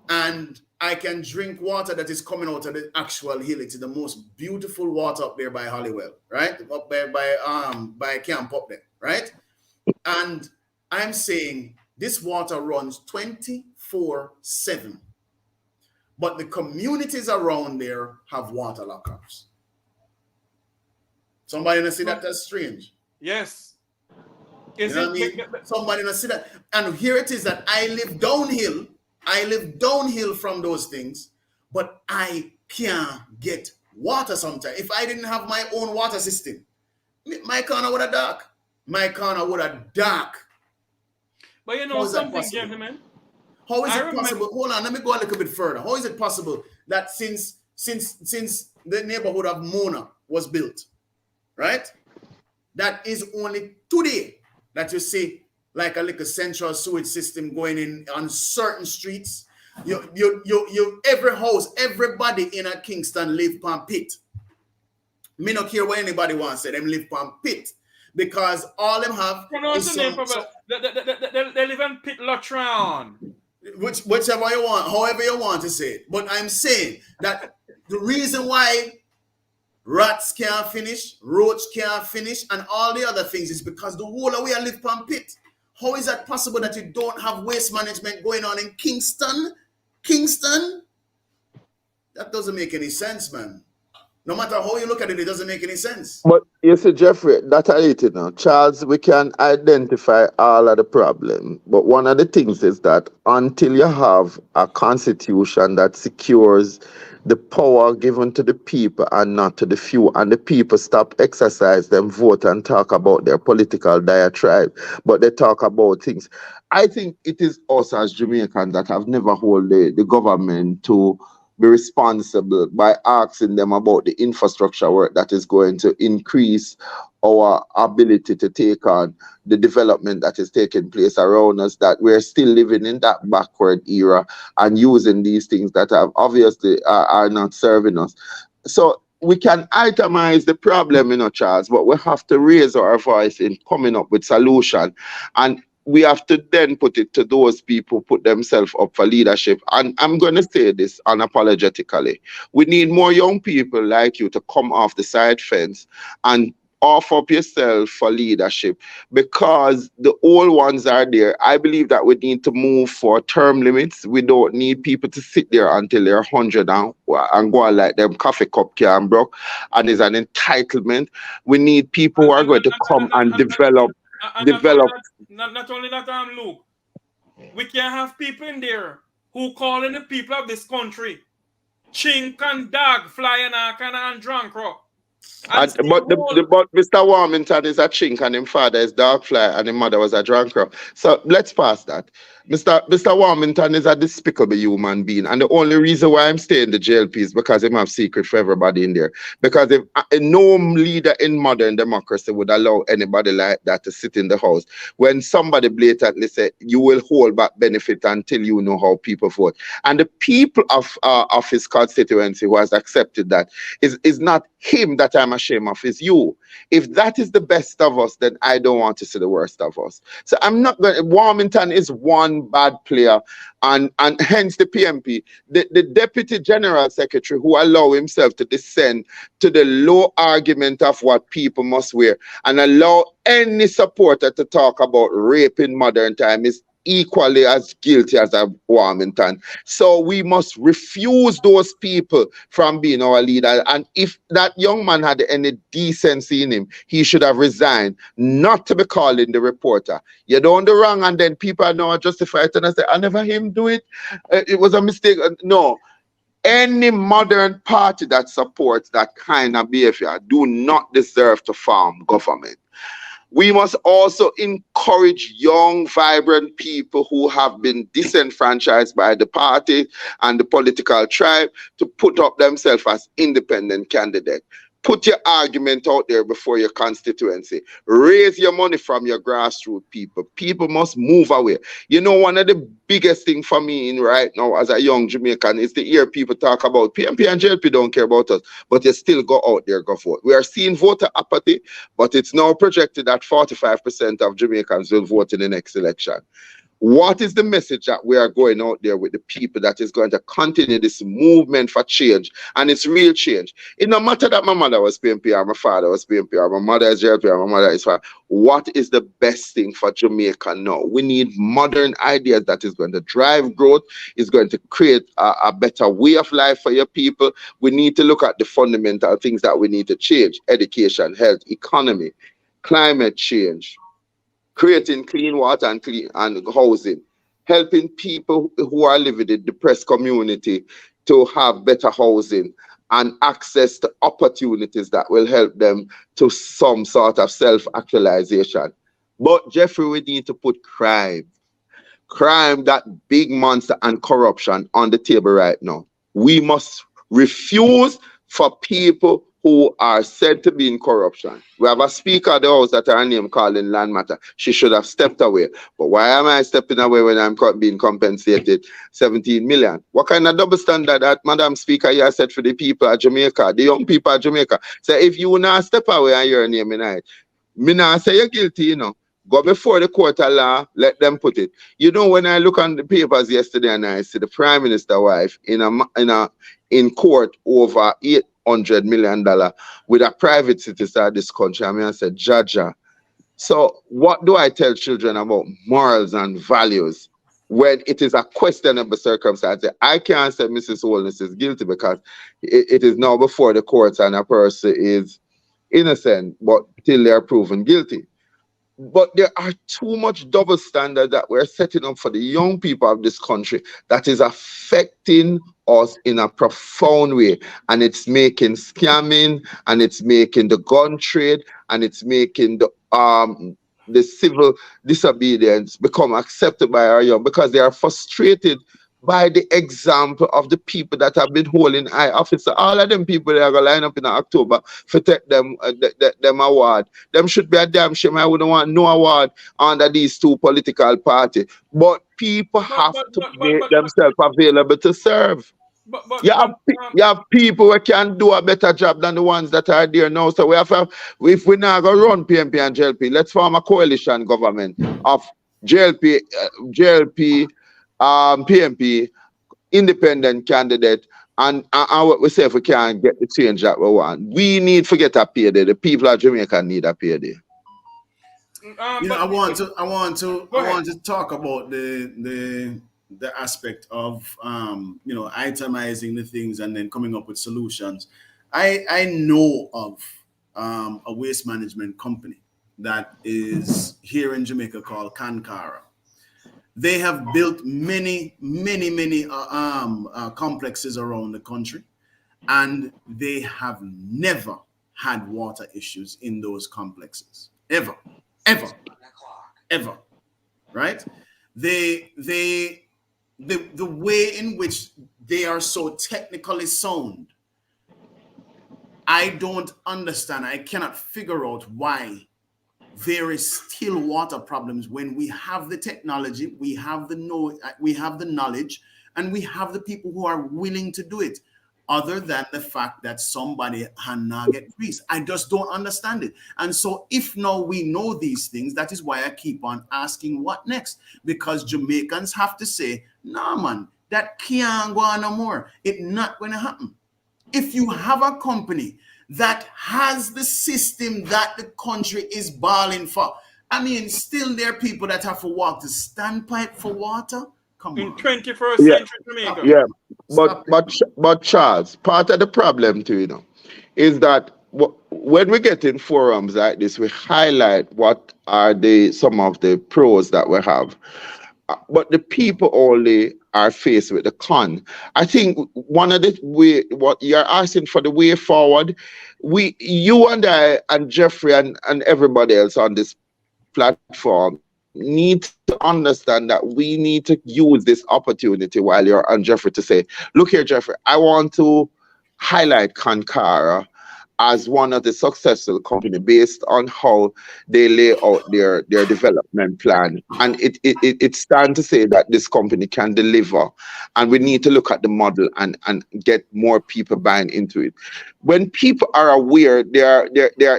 Speaker 4: and I can drink water that is coming out of the actual hill. It's the most beautiful water up there by Hollywell, right? Up there by camp up there, right? And I'm saying this water runs 24/7. But the communities around there have water lockups. Somebody not see that? That's strange.
Speaker 2: Yes.
Speaker 4: You know what I mean? Somebody not see that. And here it is that I live downhill. I live downhill from those things, but I can't get water sometimes. If I didn't have my own water system, my corner would have dark. My corner would have dark.
Speaker 2: But you know something, gentlemen?
Speaker 4: How is it possible? Hold on, let me go a little bit further. How is it possible that since the neighborhood of Mona was built, right? That is only today that you see like a little central sewage system going in on certain streets. You every house, everybody in a Kingston live on pit. Me not care what anybody wants to say, them live on pit. Because all them have is
Speaker 2: they live in pit latron.
Speaker 4: Whichever you want, however you want to say it. But I'm saying that the reason why rats can't finish, roach can't finish, and all the other things is because the whole of we are live on pit. How is that possible that you don't have waste management going on in Kingston? Kingston? That doesn't make any sense, man. No matter how you look at it, it doesn't make any sense.
Speaker 5: But you see, Jeffrey, that's it now. Charles, we can identify all of the problem. But one of the things is that until you have a constitution that secures the power given to the people and not to the few, and the people stop exercise them, vote and talk about their political diatribe, but they talk about things. I think it is us as Jamaicans that have never held the government to be responsible by asking them about the infrastructure work that is going to increase our ability to take on the development that is taking place around us, that we're still living in that backward era and using these things that have obviously are not serving us. So we can itemize the problem, Charles, but we have to raise our voice in coming up with solution. And we have to then put it to those people put themselves up for leadership. And I'm going to say this unapologetically. We need more young people like you to come off the side fence and offer up yourself for leadership, because the old ones are there. I believe that we need to move for term limits. We don't need people to sit there until they're 100 and go on like them coffee cup can broke and is an entitlement. We need people who are going to come and develop.
Speaker 2: Not only that, Luke, we can have people in there who calling the people of this country chink and dog, flying and drunk rock.
Speaker 5: But Mr. Warmington is a chink and his father is dog fly and his mother was a drunker. So let's pass that. Mr. Warmington is a despicable human being, and the only reason why I'm staying in the JLP is because him have secret for everybody in there. Because if no leader in modern democracy would allow anybody like that to sit in the house, when somebody blatantly say you will hold back benefit until you know how people vote, and the people of his constituency who has accepted that is not him that I'm ashamed of, is you. If that is the best of us, then I don't want to see the worst of us. So I'm not going. Warmington is one bad player, and hence the PMP, the Deputy General Secretary who allow himself to descend to the low argument of what people must wear and allow any supporter to talk about rape in modern time is equally as guilty as a Warmington. So we must refuse those people from being our leader. And if that young man had any decency in him, he should have resigned, not to be calling the reporter. You're doing the wrong, and then people are now justified and say, I never him do it. It was a mistake. No. Any modern party that supports that kind of behavior do not deserve to form government. We must also encourage young, vibrant people who have been disenfranchised by the party and the political tribe to put up themselves as independent candidates. Put your argument out there before your constituency. Raise your money from your grassroots people. People must move away. You know, one of the biggest things for me right now as a young Jamaican is to hear people talk about PMP and JLP don't care about us, but you still go out there, go vote. We are seeing voter apathy, but it's now projected that 45% of Jamaicans will vote in the next election. What is the message that we are going out there with the people that is going to continue this movement for change? And it's real change. It no matter that my mother was PMP or my father was PMP or my mother is JLP or my mother is fine. What is the best thing for Jamaica now? We need modern ideas that is going to drive growth, is going to create a better way of life for your people. We need to look at the fundamental things that we need to change: education, health, economy, climate change, creating clean water and clean and housing, helping people who are living in the depressed community to have better housing and access to opportunities that will help them to some sort of self-actualization. But Jeffrey, we need to put crime, that big monster, and corruption on the table right now. We must refuse for people who are said to be in corruption. We have a speaker of the house that her name called in land matter. She should have stepped away. But why am I stepping away when I'm being compensated 17 million? What kind of double standard that Madam Speaker you said for the people of Jamaica, the young people of Jamaica? So if you not step away and your name in it, me not say you're guilty, you know. Go before the court of law, let them put it. You know, when I look on the papers yesterday and I see the Prime Minister's wife in court over $800 million with a private citizen of this country, I mean, I said, Jaja. So what do I tell children about morals and values when it is a questionable circumstance? I can't say Mrs. Holness is guilty because it is now before the courts and a person is innocent, but till they are proven guilty. But there are too much double standard that we're setting up for the young people of this country that is affecting us in a profound way. And it's making scamming, and it's making the gun trade, and it's making the civil disobedience become accepted by our young, because they are frustrated by the example of the people that have been holding high office. So all of them people that are going to line up in October for take them them award. Them should be a damn shame. I wouldn't want no award under these two political parties. But people
Speaker 2: But
Speaker 5: have
Speaker 2: but
Speaker 5: to
Speaker 2: but but
Speaker 5: make
Speaker 2: but but
Speaker 5: themselves available to serve.
Speaker 2: but but,
Speaker 5: You
Speaker 2: but
Speaker 5: have, you have people who can do a better job than the ones that are there now. So we have to, if we're not going to run PMP and JLP, let's form a coalition government of JLP, PMP, independent candidate, and what we say if we can't get the change that we want. We need to get a payday. The people of Jamaica need a payday.
Speaker 4: You know,
Speaker 2: but go
Speaker 4: I
Speaker 2: ahead.
Speaker 4: want to talk about the aspect of you know, itemizing the things and then coming up with solutions. I know of a waste management company that is here in Jamaica called Kankara. They have built many complexes around the country, and they have never had water issues in those complexes, ever, ever. Right? The way in which they are so technically sound, I don't understand. I cannot figure out why there is still water problems when we have the technology, we have we have the knowledge, and we have the people who are willing to do it. Other than the fact that somebody cannot get grease, I just don't understand it. And so, if now we know these things, that is why I keep on asking what next, because Jamaicans have to say, "Nah, man, that can't go on no more. It's not going to happen." If you have a company that has the system that the country is balling for, I mean, still there are people that have to walk the standpipe for water. Come
Speaker 2: In
Speaker 4: on,
Speaker 2: 21st
Speaker 5: Yeah,
Speaker 2: century
Speaker 4: stop
Speaker 2: Jamaica.
Speaker 4: it,
Speaker 5: yeah.
Speaker 4: stop it.
Speaker 5: But Charles, part of the problem too, is that when we get in forums like this, we highlight what are the some of the pros that we have. But the people only are faced with the con. I think one of the way what you're asking for the way forward, you and I and Jeffrey and everybody else on this platform need to understand that we need to use this opportunity while you're on Jeffrey to say, look here, Jeffrey, I want to highlight Kankara as one of the successful company based on how they lay out their development plan. And it's time to say that this company can deliver. And we need to look at the model and get more people buying into it. When people are aware, they are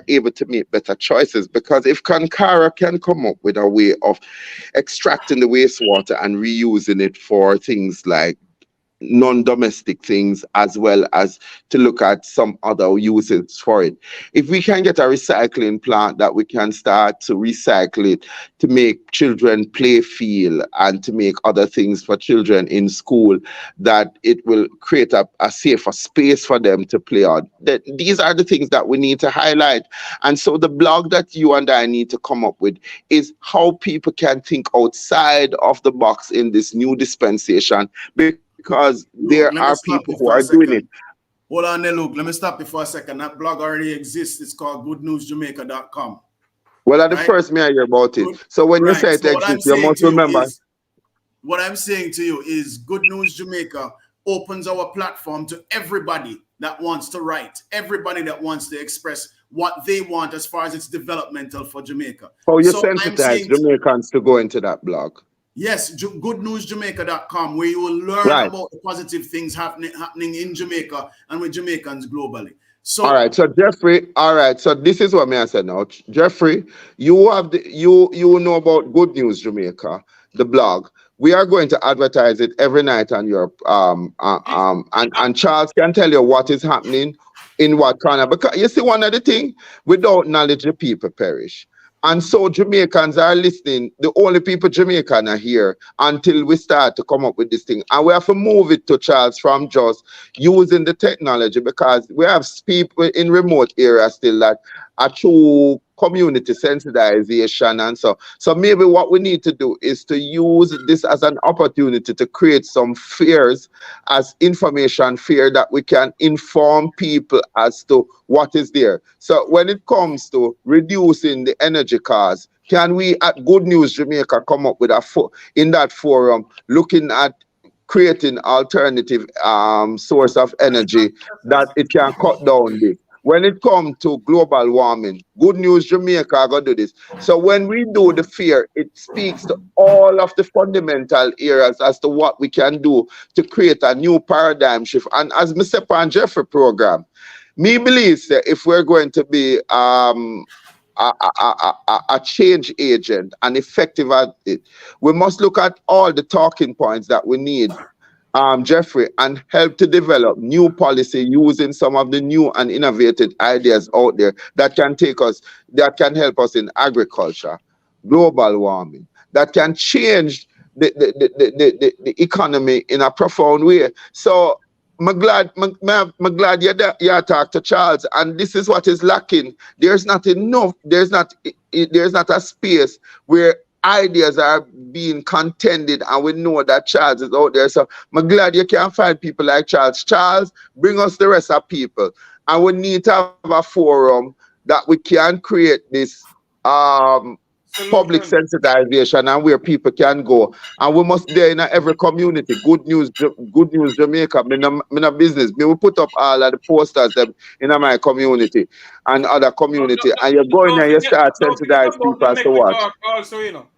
Speaker 5: able to make better choices. Because if Kankara can come up with a way of extracting the wastewater and reusing it for things like non-domestic things, as well as to look at some other uses for it. If we can get a recycling plant that we can start to recycle it to make children play feel and to make other things for children in school, that it will create a safer space for them to play on. These are the things that we need to highlight. And so the blog that you and I need to come up with is how people can think outside of the box in this new dispensation, because there
Speaker 4: Look,
Speaker 5: are
Speaker 4: let me
Speaker 5: people
Speaker 4: stop
Speaker 5: who
Speaker 4: you
Speaker 5: are
Speaker 4: for a
Speaker 5: doing it.
Speaker 4: second. Hold on there, Luke. Let me stop you for a second. That blog already exists. It's called goodnewsjamaica.com.
Speaker 5: Well, at the
Speaker 4: Right?
Speaker 5: first me I hear about it.
Speaker 4: Good.
Speaker 5: So when you
Speaker 4: Right.
Speaker 5: say it
Speaker 4: So what I'm
Speaker 5: exists, you
Speaker 4: saying
Speaker 5: must
Speaker 4: to you
Speaker 5: remember.
Speaker 4: is Good News Jamaica opens our platform to everybody that wants to write, everybody that wants to express what they want as far as it's developmental for Jamaica.
Speaker 5: How you
Speaker 4: So I'm
Speaker 5: sensitize
Speaker 4: saying,
Speaker 5: Jamaicans to go into that blog.
Speaker 4: yes, goodnewsjamaica.com, where you will learn
Speaker 5: Right.
Speaker 4: about the positive things happening in Jamaica and with Jamaicans globally.
Speaker 5: All
Speaker 4: So
Speaker 5: right. So Jeffrey, all right. So this is what me I said now. Jeffrey, you have you know about Good News Jamaica, the blog. We are going to advertise it every night on your and Charles can tell you what is happening in what corner. Because you see, one of the thing, without knowledge the people perish. And so Jamaicans are listening. The only people Jamaican are here until we start to come up with this thing. And we have to move it to Charles from just using the technology, because we have people in remote areas still that are true community sensitization. And so maybe what we need to do is to use this as an opportunity to create some fears as information fear, that we can inform people as to what is there. So when it comes to reducing the energy costs, can we at Good News Jamaica come up with in that forum looking at creating alternative source of energy that it can cut down this. When it comes to global warming, good news, Jamaica are going to do this. So when we do the fear, it speaks to all of the fundamental areas as to what we can do to create a new paradigm shift. And as Mr. Pan Jeffrey program, me believes that if we're going to be a change agent and effective at it, we must look at all the talking points that we need, Jeffrey, and help to develop new policy using some of the new and innovative ideas out there that can help us in agriculture, global warming, that can change the economy in a profound way. So I'm glad you talk to Charles, and this is what is lacking. There's not enough, there's not a space where ideas are being contended, and we know that Charles is out there. So I'm glad you can find people like Charles. Charles, bring us the rest of people, and we need to have a forum that we can create this public sensitization and where people can go, and we must there in every community. Good news Jamaica. Me no business. Me will put up all of the posters them in my community and other community, and you go in and you start sensitize people as to what.
Speaker 2: Also, you know.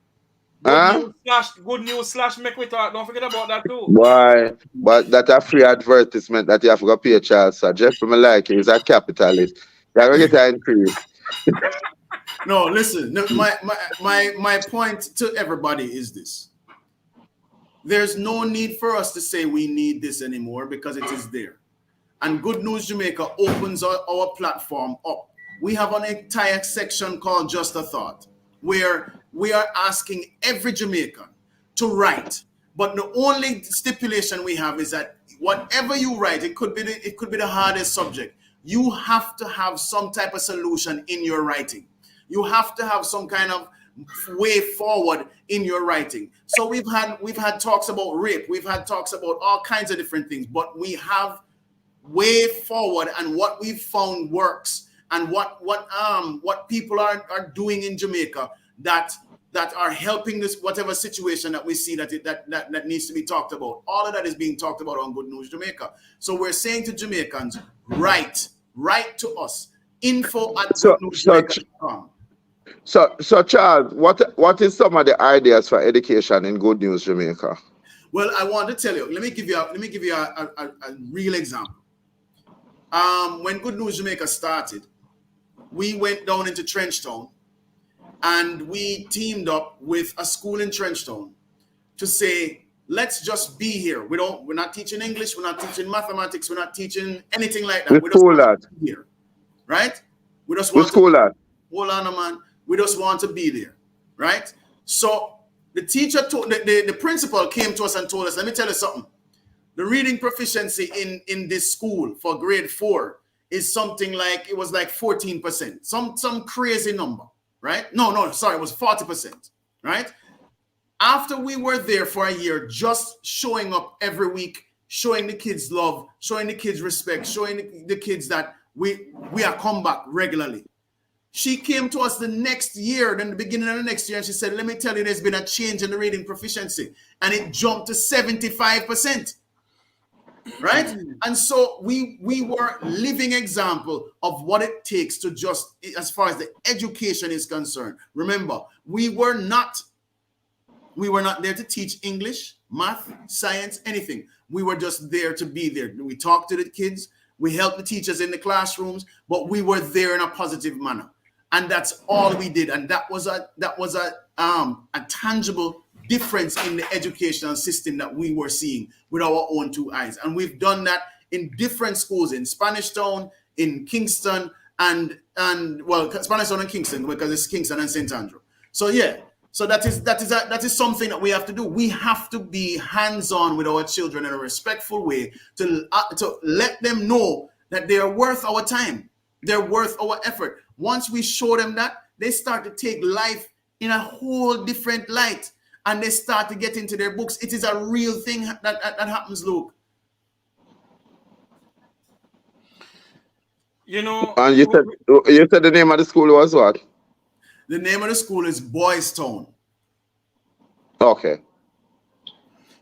Speaker 2: Good news slash make we talk. Don't forget about that too.
Speaker 5: Why? But that a free advertisement that you have to pay Charles. So Jeffrey, me like he's a capitalist. You're gonna get an increase.
Speaker 4: No, listen. No, my point to everybody is this: there's no need for us to say we need this anymore because it is there. And Good News Jamaica opens our platform up. We have an entire section called Just a Thought, where we are asking every Jamaican to write. But the only stipulation we have is that whatever you write, it could be the hardest subject. You have to have some type of solution in your writing. You have to have some kind of way forward in your writing. So we've had talks about rape, we've had talks about all kinds of different things, but we have way forward and what we've found works and what people are doing in Jamaica that are helping this whatever situation that we see that needs to be talked about. All of that is being talked about on Good News Jamaica. So we're saying to Jamaicans, write to us. info@goodnewsjamaica.com.
Speaker 5: So Charles, what is some of the ideas for education in Good News Jamaica?
Speaker 4: Well, I want to tell you. Let me give you a real example. When Good News Jamaica started, we went down into Trenchtown, and we teamed up with a school in Trenchtown to say, let's just be here. We're not teaching English, we're not teaching mathematics, we're not teaching anything like that.
Speaker 5: We just want to
Speaker 4: be here, right? We just want to. Hold on, man. We just want to be there, right? So the teacher told the principal came to us and told us, let me tell you something. The reading proficiency in this school for grade 4 is something like, it was like 14%, some crazy number, right? No, sorry, it was 40%, right? After we were there for a year, just showing up every week, showing the kids love, showing the kids respect, showing the kids that we are come back regularly. She came to us the next year, then the beginning of the next year, and she said, let me tell you, there's been a change in the reading proficiency, and it jumped to 75%, right? And so we were living example of what it takes to just, as far as the education is concerned. Remember, we were not there to teach English, math, science, anything. We were just there to be there. We talked to the kids, we helped the teachers in the classrooms, but we were there in a positive manner. And that's all we did. And that was a tangible difference in the educational system that we were seeing with our own 2 eyes. And we've done that in different schools, in Spanish Town, in Kingston, and Spanish Town and Kingston, because it's Kingston and St. Andrew. So yeah, so that is something that we have to do. We have to be hands-on with our children in a respectful way to let them know that they are worth our time. They're worth our effort. Once we show them that, they start to take life in a whole different light, and they start to get into their books. It is a real thing that happens, Luke.
Speaker 2: You know.
Speaker 5: And you said the name of the school was what?
Speaker 4: The name of the school is Boys Town.
Speaker 5: Okay.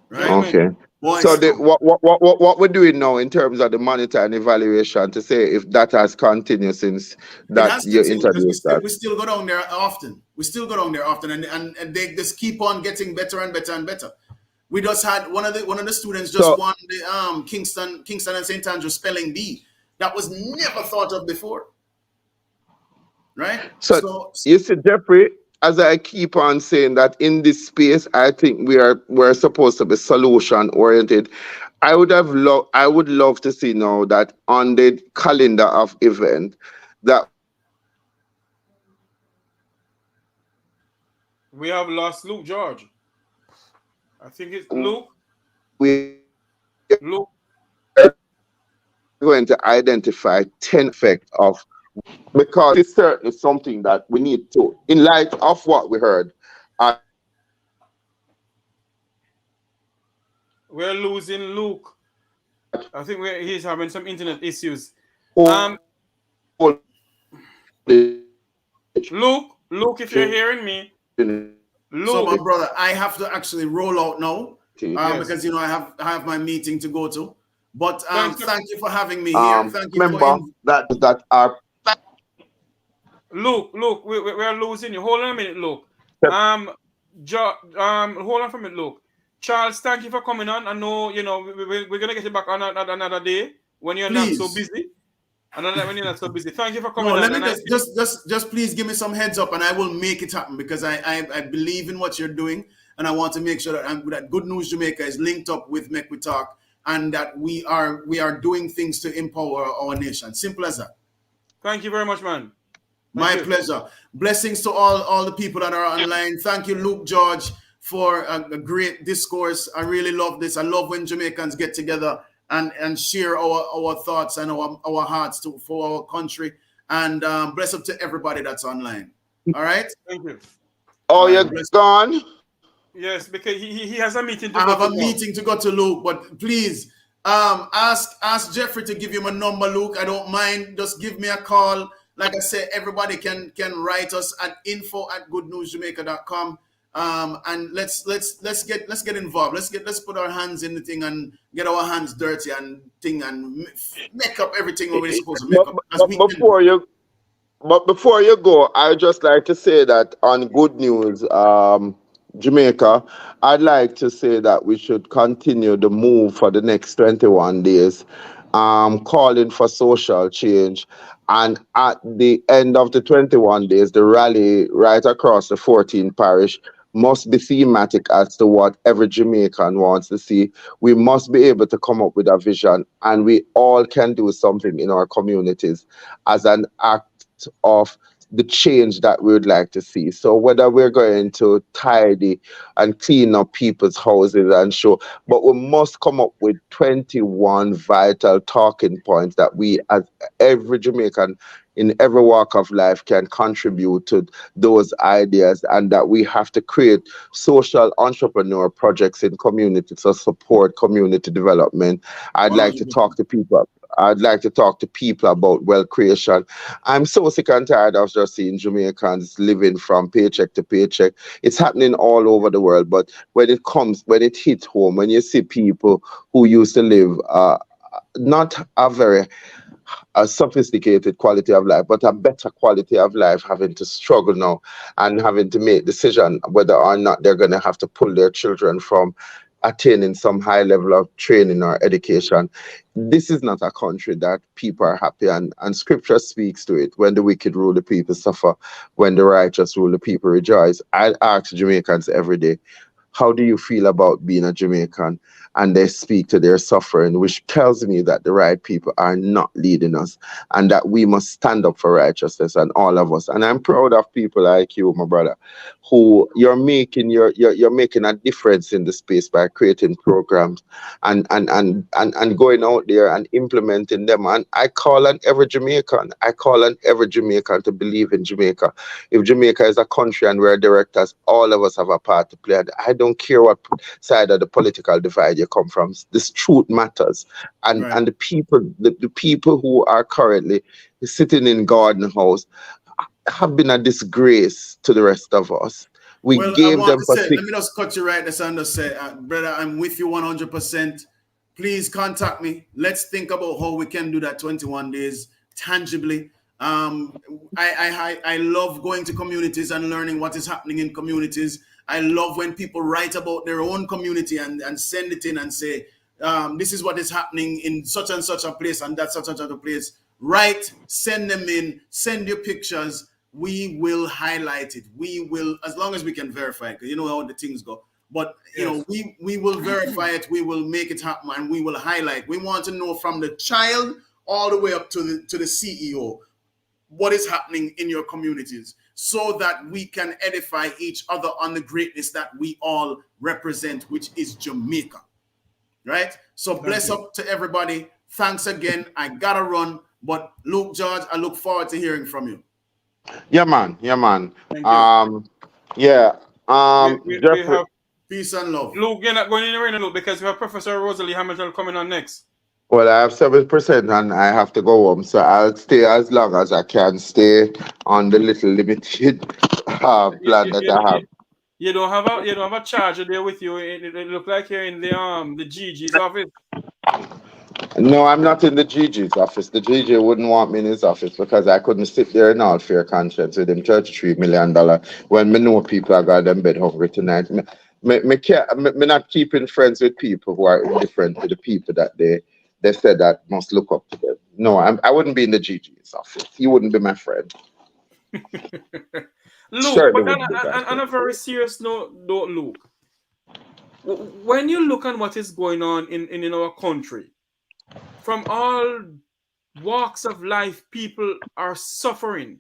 Speaker 4: Right.
Speaker 5: Okay.
Speaker 4: Boy,
Speaker 5: So the,
Speaker 4: stop.
Speaker 5: what we're doing now in terms of the monitor and evaluation to say if that has continued since
Speaker 4: It
Speaker 5: that
Speaker 4: has
Speaker 5: you
Speaker 4: continued because
Speaker 5: introduced that.
Speaker 4: we still go down there often. We still go down there often, and they just keep on getting better and better and better. We just had one of the students just
Speaker 5: So
Speaker 4: won the Kingston and St. Andrew spelling bee. That was never thought of before, right?
Speaker 5: so
Speaker 4: So
Speaker 5: you see, Jeffrey, as I keep on saying that in this space, I think we're supposed to be solution oriented. I would love to see now that on the calendar of event that
Speaker 2: We have lost Luke George. I think it's Luke.
Speaker 5: we
Speaker 2: Luke.
Speaker 5: going to identify 10 effect of, because it's certainly something that we need to, in light of what we heard,
Speaker 2: We're losing Luke. I think he's having some internet issues.
Speaker 5: hold
Speaker 2: Um,
Speaker 5: the
Speaker 2: Luke, if you're hearing me,
Speaker 4: So,
Speaker 2: Luke.
Speaker 4: my brother, I have to actually roll out now
Speaker 2: Yes.
Speaker 4: because I have my meeting to go to. But
Speaker 2: Thanks,
Speaker 4: thank you for having me here. Thank you for
Speaker 5: member that are
Speaker 2: Luke. We're losing you. Hold on a minute, Luke. Hold on for a minute, Luke. Charles, thank you for coming on. I know we're gonna get you back on another day when you're not so
Speaker 4: please.
Speaker 2: busy. Another when you're not so busy. Thank you for
Speaker 4: No,
Speaker 2: coming
Speaker 4: let
Speaker 2: on.
Speaker 4: me
Speaker 2: And I
Speaker 4: just please give me some heads up, and I will make it happen because I believe in what you're doing, and I want to make sure that Good News Jamaica is linked up with Make We Talk, and that we are doing things to empower our nation. Simple as that.
Speaker 2: thank you very much, man. Thank
Speaker 4: My
Speaker 2: you.
Speaker 4: pleasure. Blessings to all the people that are online. Thank you, Luke George, for a great discourse. I really love this. I love when Jamaicans get together and share our thoughts and our hearts for our country. And bless up to everybody that's online. All right.
Speaker 2: Thank you.
Speaker 5: oh,
Speaker 4: All right.
Speaker 5: you're
Speaker 4: Bless.
Speaker 5: gone.
Speaker 2: Yes, because he has a meeting to
Speaker 4: I
Speaker 2: go
Speaker 4: have
Speaker 2: to
Speaker 4: a
Speaker 2: now.
Speaker 4: meeting to go to, Luke, but please ask Jeffrey to give you my number, Luke. I don't mind. Just give me a call. Like I said, everybody can write us at info@goodnewsjamaica.com. And let's get involved. Let's put our hands in the thing and get our hands dirty and thing and make up everything what we're supposed to make
Speaker 5: But,
Speaker 4: up as
Speaker 5: but
Speaker 4: we can do.
Speaker 5: before you go, I just like to say that on Good News, Jamaica, I'd like to say that we should continue the move for the next 21 days, calling for social change. And at the end of the 21 days, the rally right across the 14 parish must be thematic as to what every Jamaican wants to see. We must be able to come up with a vision, and we all can do something in our communities as an act of the change that we would like to see. So whether we're going to tidy and clean up people's houses and show, but we must come up with 21 vital talking points that we as every Jamaican in every walk of life can contribute to those ideas, and that we have to create social entrepreneur projects in communities to support community development. I'd like to
Speaker 4: 100%.
Speaker 5: talk to people. I'd like to talk to people about wealth creation. I'm so sick and tired of just seeing Jamaicans living from paycheck to paycheck. It's happening all over the world, but when it hits home, when you see people who used to live not a very a sophisticated quality of life, but a better quality of life, having to struggle now and having to make decision whether or not they're going to have to pull their children from attaining some high level of training or education. This is not a country that people are happy, and scripture speaks to it. When the wicked rule, the people suffer. When the righteous rule, the people rejoice. I ask Jamaicans every day, how do you feel about being a Jamaican? And they speak to their suffering, which tells me that the right people are not leading us, and that we must stand up for righteousness, and all of us. And I'm proud of people like you, my brother, who you're making a difference in the space by creating programs and going out there and implementing them. And I call on every Jamaican. I call on every Jamaican to believe in Jamaica. If Jamaica is a country and we're directors, all of us have a part to play. And I don't care what side of the political divide you come from. This truth matters. And
Speaker 4: Right.
Speaker 5: and the people who are currently sitting in Garden House have been a disgrace to the rest of us. We
Speaker 4: Well, I
Speaker 5: gave
Speaker 4: want
Speaker 5: them
Speaker 4: to
Speaker 5: for
Speaker 4: say, let
Speaker 5: six.
Speaker 4: me just cut you right there and just say, brother, I'm with you 100%. Please contact me. Let's think about how we can do that 21 days tangibly. I love going to communities and learning what is happening in communities. I love when people write about their own community and send it in and say, this is what is happening in such and such a place and that such and such a place. Write, send them in, send your pictures. We will highlight it. We will, as long as we can verify it, because you know how the things go. But you know,
Speaker 2: Yes.
Speaker 4: we will verify it. We will make it happen, and we will highlight. We want to know from the child all the way up to the CEO what is happening in your communities, so that we can edify each other on the greatness that we all represent, which is Jamaica. Right? So bless up to everybody. Thanks again. I gotta run, but Luke George, I look forward to hearing from you.
Speaker 5: Yeah, man. Yeah, man.
Speaker 2: Thank you.
Speaker 5: Yeah.
Speaker 2: We
Speaker 5: Jeffrey.
Speaker 2: have
Speaker 4: Peace and love.
Speaker 2: Luke. You're not going anywhere, Luke, because we have Professor Rosalie Hamilton coming on next.
Speaker 5: Well, I have 7% and I have to go home, so I'll stay as long as I can stay on the little limited
Speaker 2: You,
Speaker 5: plan
Speaker 2: you,
Speaker 5: that
Speaker 2: you,
Speaker 5: I have.
Speaker 2: you, you don't have a charger there with you. It look like you're in the GG's office.
Speaker 5: No, I'm not in the GG's office. The GG wouldn't want me in his office because I couldn't sit there in all fair conscience with him $33 million when me know people are got them bed hungry tonight. Me not keeping friends with people who are indifferent to the people that they said that must look up to them. No, I wouldn't be in the GG's office. He wouldn't be my friend.
Speaker 2: Luke,
Speaker 5: Certainly
Speaker 2: but
Speaker 5: wouldn't be my
Speaker 2: on
Speaker 5: friend.
Speaker 2: a very serious note, though, Luke, when you look at what is going on in our country, from all walks of life, people are suffering.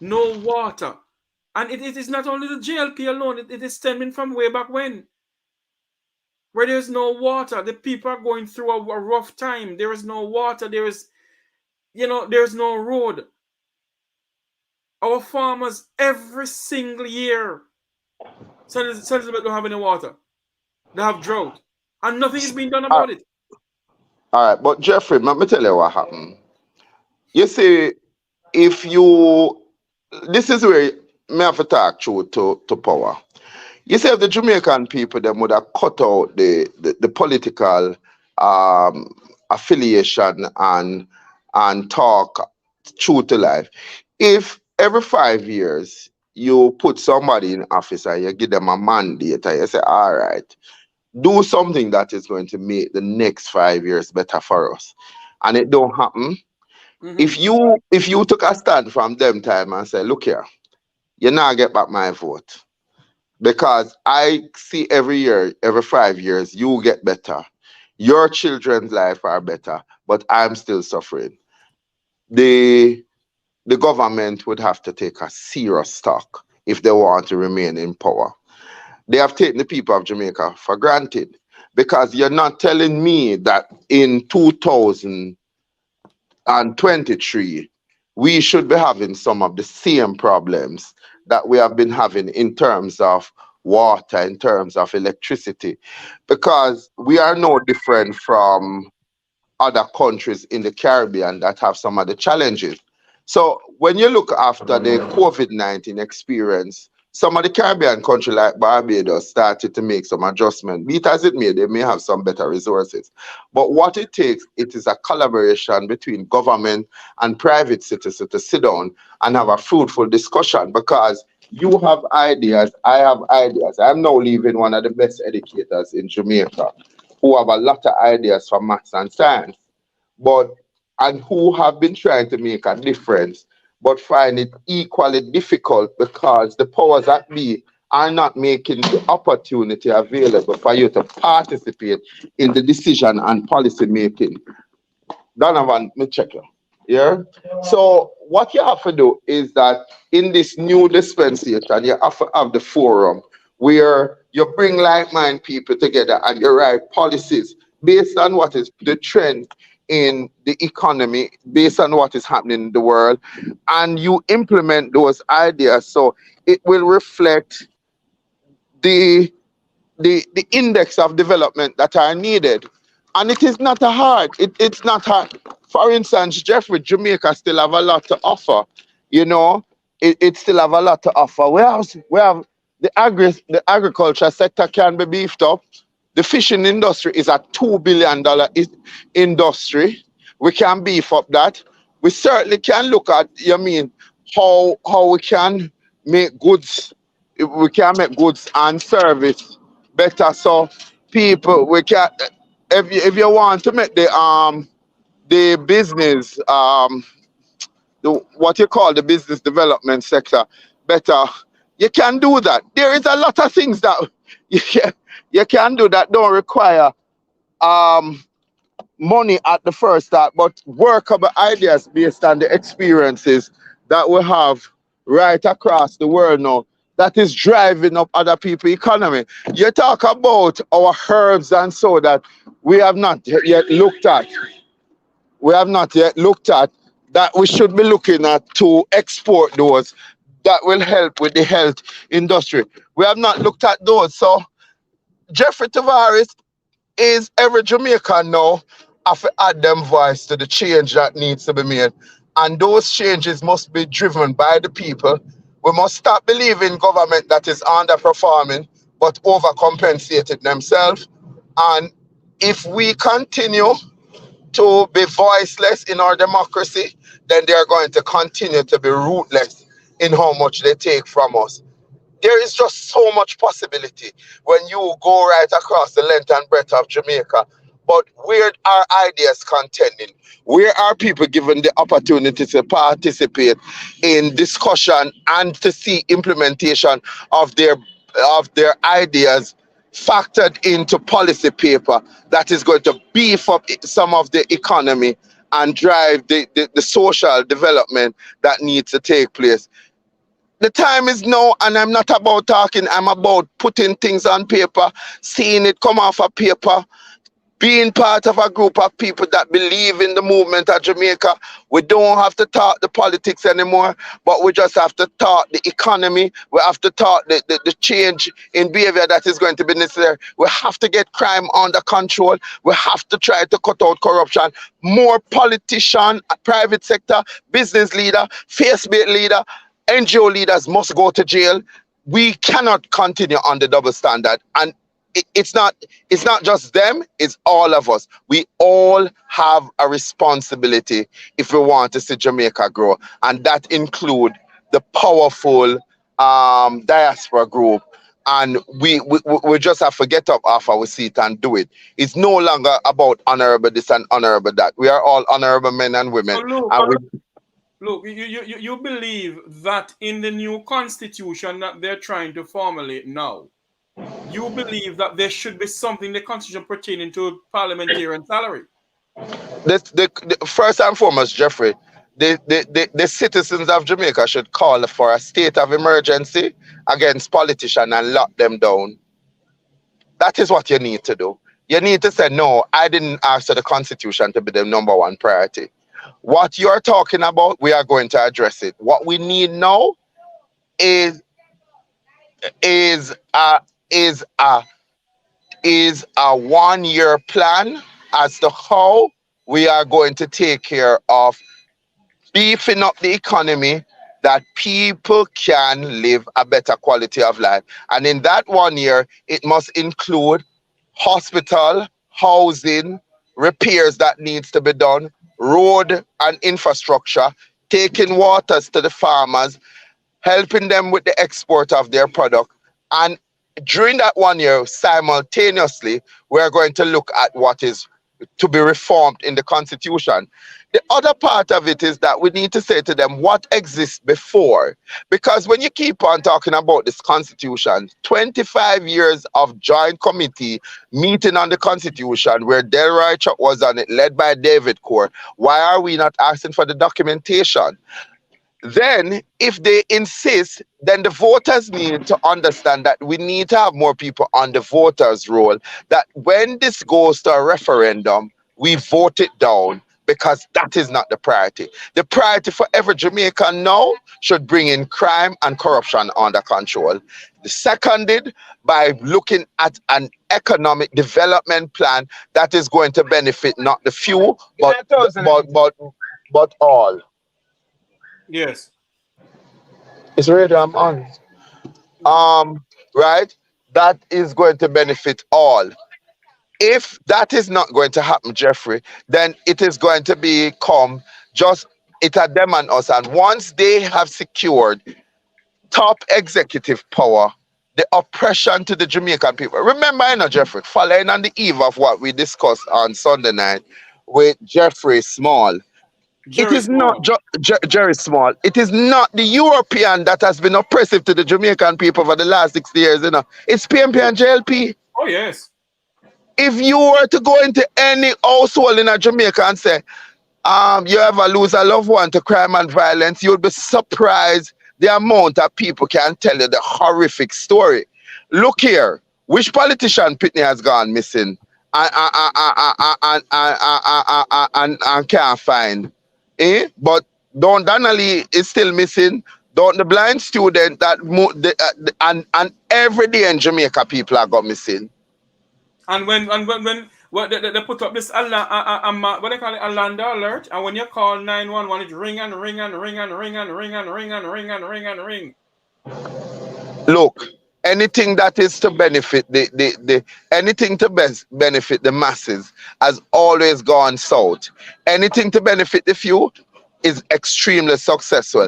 Speaker 2: No water. And it is not only the JLP alone, it is stemming from way back when, where there's no water. The people are going through a rough time. There is no water. There's no road. Our farmers every single year San Elizabeth don't have any water. They have drought. And nothing is being done
Speaker 5: All
Speaker 2: about it.
Speaker 5: right, but Jeffrey, let me tell you what happened. You see, if you, this is where me have to talk through to power. You see, if the Jamaican people them would have cut out the political um, affiliation and talk true to life. If every 5 years you put somebody in office and you give them a mandate and you say, all right, do something that is going to make the next 5 years better for us, and it don't happen.
Speaker 2: Mm-hmm.
Speaker 5: If you took a stand from them time and say, look here, you now get back my vote because I see every year, every 5 years, you get better. Your children's life are better, but I'm still suffering. The the government would have to take a serious stock if they want to remain in power. They have taken the people of Jamaica for granted because you're not telling me that in 2023 we should be having some of the same problems that we have been having in terms of water, in terms of electricity, because we are no different from other countries in the Caribbean that have some of the challenges. So when you look after the COVID-19 experience, some of the Caribbean countries like Barbados started to make some adjustment. Be it as it may, they may have some better resources. But what it takes, it is a collaboration between government and private citizens to sit down and have a fruitful discussion because you have ideas, I have ideas. I'm now leaving one of the best educators in Jamaica who have a lot of ideas for maths and science, but and who have been trying to make a difference, but find it equally difficult because the powers that be are not making the opportunity available for you to participate in the decision and policy making. Donovan, me check you. Yeah. So what you have to do is that in this new dispensation, you have to have the forum where you bring like-minded people together and you write policies based on what is the trend in the economy, based on what is happening in the world, and you implement those ideas so it will reflect the the index of development that are needed. And it is not a hard, it's not hard. For instance, Jeffrey, Jamaica still have a lot to offer. You know, it still have a lot to offer. the agriculture sector can be beefed up. The fishing industry is a $2 billion industry. We can beef up that. We certainly can look at, how we can make goods, we can make goods and service better. So people, we can, if you want to make the business, what you call the business development sector better, you can do that. There is a lot of things that you can do that don't require um, money at the first start, but workable ideas based on the experiences that we have right across the world now that is driving up other people's economy. You talk about our herbs and so that we have not yet looked at. We have not yet looked at that we should be looking at to export those that will help with the health industry. We have not looked at those. So Jeffrey Tavares is every Jamaican now have to add them voice to the change that needs to be made. And those changes must be driven by the people. We must stop believing government that is underperforming but overcompensated themselves. And if we continue to be voiceless in our democracy, then they are going to continue to be ruthless in how much they take from us. There is just so much possibility when you go right across the length and breadth of Jamaica. But where are ideas contending? Where are people given the opportunity to participate in discussion and to see implementation of their ideas factored into policy paper that is going to beef up some of the economy and drive the social development that needs to take place? The time is now, and I'm not about talking, I'm about putting things on paper, seeing it come off of paper, being part of a group of people that believe in the movement of Jamaica. We don't have to talk the politics anymore, but we just have to talk the economy. We have to talk the change in behavior that is going to be necessary. We have to get crime under control. We have to try to cut out corruption. More politician, private sector, business leader, faith-based leader, NGO leaders must go to jail. We cannot continue on the double standard. And it's not just them, it's all of us. We all have a responsibility if we want to see Jamaica grow. And that include the powerful diaspora group. And we just have to get up off our seat and do it. It's no longer about honorable this and honorable that. We are all honorable men and women.
Speaker 2: So
Speaker 5: And
Speaker 2: look, you believe that in the new constitution that they're trying to formulate now, you believe that there should be something in the constitution pertaining to parliamentarian salary?
Speaker 5: the first and foremost, Jeffrey, the citizens of Jamaica should call for a state of emergency against politicians and lock them down. That is what you need to do. You need to say, no, I didn't ask for the constitution to be the number one priority. What you're talking about, we are going to address it. What we need now is is a is a is a 1 year plan as to how we are going to take care of beefing up the economy that people can live a better quality of life. And in that 1 year, it must include hospital, housing, repairs that needs to be done, road and infrastructure, taking waters to the farmers, helping them with the export of their product. And during that 1 year, simultaneously, we're going to look at what is to be reformed in the constitution. The other part of it is that we need to say to them what exists before. Because when you keep on talking about this constitution, 25 years of joint committee meeting on the constitution where Delroy Chuck was on it, led by David Core, why are we not asking for the documentation? Then, if they insist, then the voters need to understand that we need to have more people on the voters' roll. That when this goes to a referendum, we vote it down because that is not the priority. The priority for every Jamaican now should bring in crime and corruption under control. The seconded by looking at an economic development plan that is going to benefit not the few, but all.
Speaker 2: Yes.
Speaker 5: It's ready. I'm on. right? That is going to benefit all. If that is not going to happen, Jeffrey, then it is going to become just it at them and us. And once they have secured top executive power, the oppression to the Jamaican people. Remember, you know, Jeffrey, following on the eve of what we discussed on Sunday night with Jeffrey Small, it
Speaker 2: Jerry
Speaker 5: is not
Speaker 2: Small.
Speaker 5: Jerry Small. It is not the European that has been oppressive to the Jamaican people for the last 60 years. You know, it's PMP and JLP.
Speaker 2: Oh yes.
Speaker 5: If you were to go into any household in a Jamaica and say, you ever lose a loved one to crime and violence, you'll be surprised the amount of people can tell you the horrific story. Look here, which politician Pitney has gone missing and can't find? Eh? But Don Donnelly is still missing. Don't the blind student that and every day in Jamaica people are got missing.
Speaker 2: And when what they put up this what they call it, Alanda alert, and when you call 911, it ring and ring and ring and ring and ring and ring and ring and ring and ring.
Speaker 5: Look, anything that is to benefit the anything to benefit the masses has always gone south. Anything to benefit the few is extremely successful.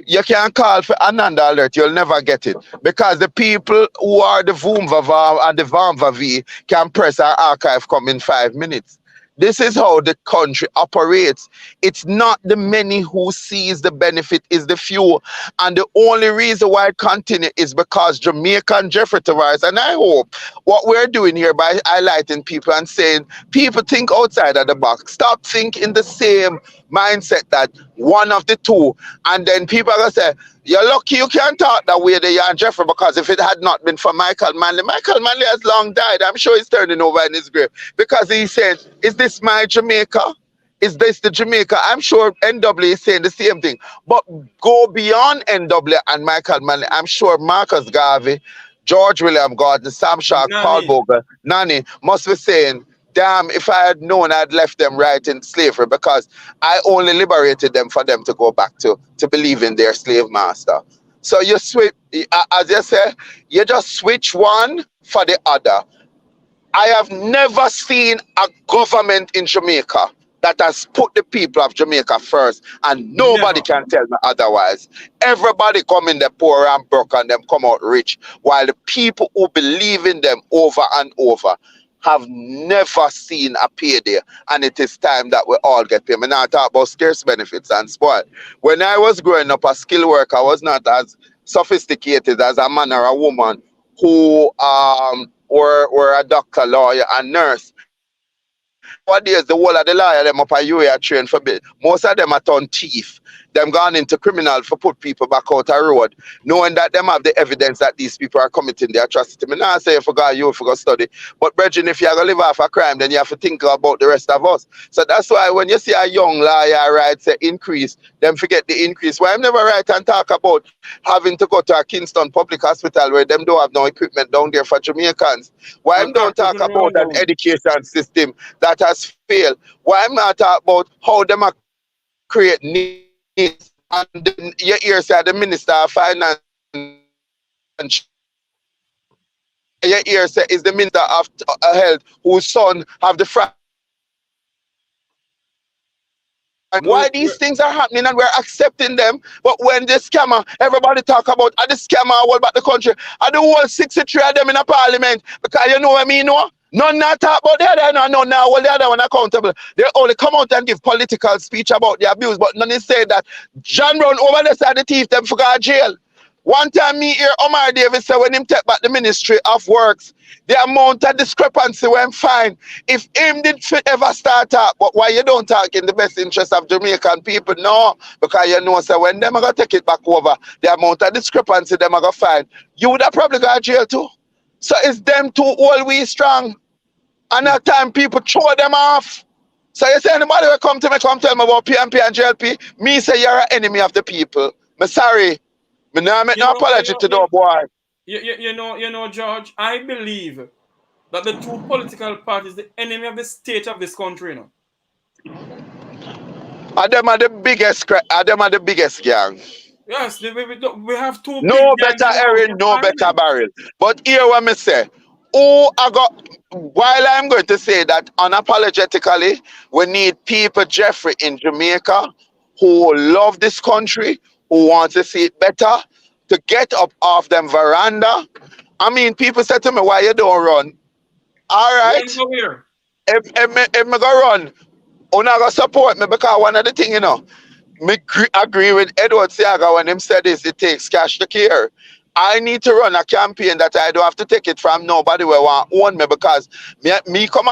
Speaker 5: You can't call for Ananda alert, you'll never get it. Because the people who are the Vumvava and the Vamvavi can press our archive come in 5 minutes. This is how the country operates. It's not the many who sees the benefit, is the few. And the only reason why it continue is because Jamaican Jeffrey Tavares, and I hope what we're doing here by highlighting people and saying, people think outside of the box. Stop thinking the same mindset that one of the two. And then people are going to say, you're lucky you can't talk that way there, and Jeffrey, because if it had not been for Michael Manley has long died. I'm sure he's turning over in his grave because he said, is this my Jamaica? Is this the Jamaica? I'm sure NW is saying the same thing. But go beyond NW and Michael Manley. I'm sure Marcus Garvey, George William Gordon, Sam Shark, Paul
Speaker 2: Nani.
Speaker 5: Bogle, Nani must be saying, damn, if I had known, I'd left them right in slavery because I only liberated them for them to go back to believe in their slave master. So you switch, as you say, you just switch one for the other. I have never seen a government in Jamaica that has put the people of Jamaica first, and nobody
Speaker 2: Never.
Speaker 5: can tell me otherwise. Everybody come in the poor and broke and them come out rich, while the people who believe in them over and over have never seen a payday, and it is time that we all get paid. I now talk about scarce benefits and spoil. When I was growing up, a skilled worker was not as sophisticated as a man or a woman who were a doctor, lawyer, and nurse. Nowadays, the whole of the lawyer them up a UA train for bit. Most of them are turned thief. Them gone into criminal for put people back out a road, knowing that them have the evidence that these people are committing the atrocity. Me not say you forgot you forgot study, but brethren, if you're gonna live off a crime, then you have to think about the rest of us. So that's why when you see a young lawyer write say increase, them forget the increase. Why I'm never write and talk about having to go to a Kingston public hospital where them don't have no equipment down there for Jamaicans. Why I'm don't talk about an education system that has failed. Why I'm not talk about how them are create needs, and then you hear say the minister of finance, you hear say is the minister of health whose son have the and why these things are happening and we're accepting them. But when the scammer, everybody talk about the scammer all about the country, and the whole 63 of them in a parliament, because you know what I mean, no? None not talk about the other, no, now all the other one accountable. They only come out and give political speech about the abuse, but none is say that John Brown over the side of the thief, them forgot jail. One time me hear Omar Davis say when him take back the Ministry of Works, the amount of discrepancy went fine. If him did ever start up, but why you don't talk in the best interest of Jamaican people? No, because you know, so when them are going to take it back over, the amount of discrepancy them are going to find, you would have probably got jail too. So it's them two always strong. And that time people throw them off. So you say anybody will come to me, come tell me about PMP and JLP, me say you're an enemy of the people. Me sorry. Me now make no apology to the boy.
Speaker 2: You know, George, I believe that the two political parties, the enemy of the state of this country, you know.
Speaker 5: And them are the biggest gang.
Speaker 2: Yes, we have two big
Speaker 5: No
Speaker 2: gangs
Speaker 5: better
Speaker 2: around
Speaker 5: Erin,
Speaker 2: here
Speaker 5: no better
Speaker 2: fighting.
Speaker 5: barrel. But here what me say, oh, I got, while I'm going to say that unapologetically, we need people, Jeffrey, in Jamaica who love this country, who want to see it better, to get up off them veranda. I mean, people say to me, why you don't run? All
Speaker 2: Run
Speaker 5: right,
Speaker 2: go here.
Speaker 5: if me go run, una go support me because one of the thing, me agree with Edward Siaga when him said this, it takes cash to care. I need to run a campaign that I don't have to take it from nobody who want own me because me come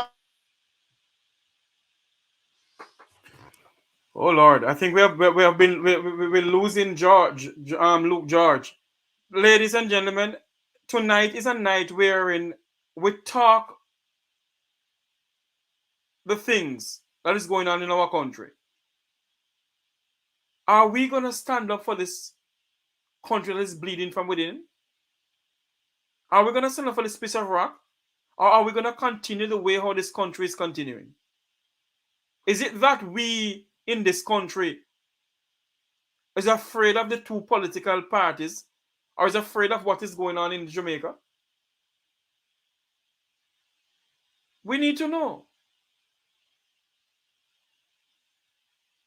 Speaker 2: Oh Lord, I think we have been we're losing Luke George. Ladies and gentlemen, tonight is a night wherein we talk the things that is going on in our country. Are we gonna stand up for this country that is bleeding from within? Are we gonna stand up for this piece of rock? Or are we gonna continue the way how this country is continuing? Is it that we in this country is afraid of the two political parties or is afraid of what is going on in Jamaica? We need to know.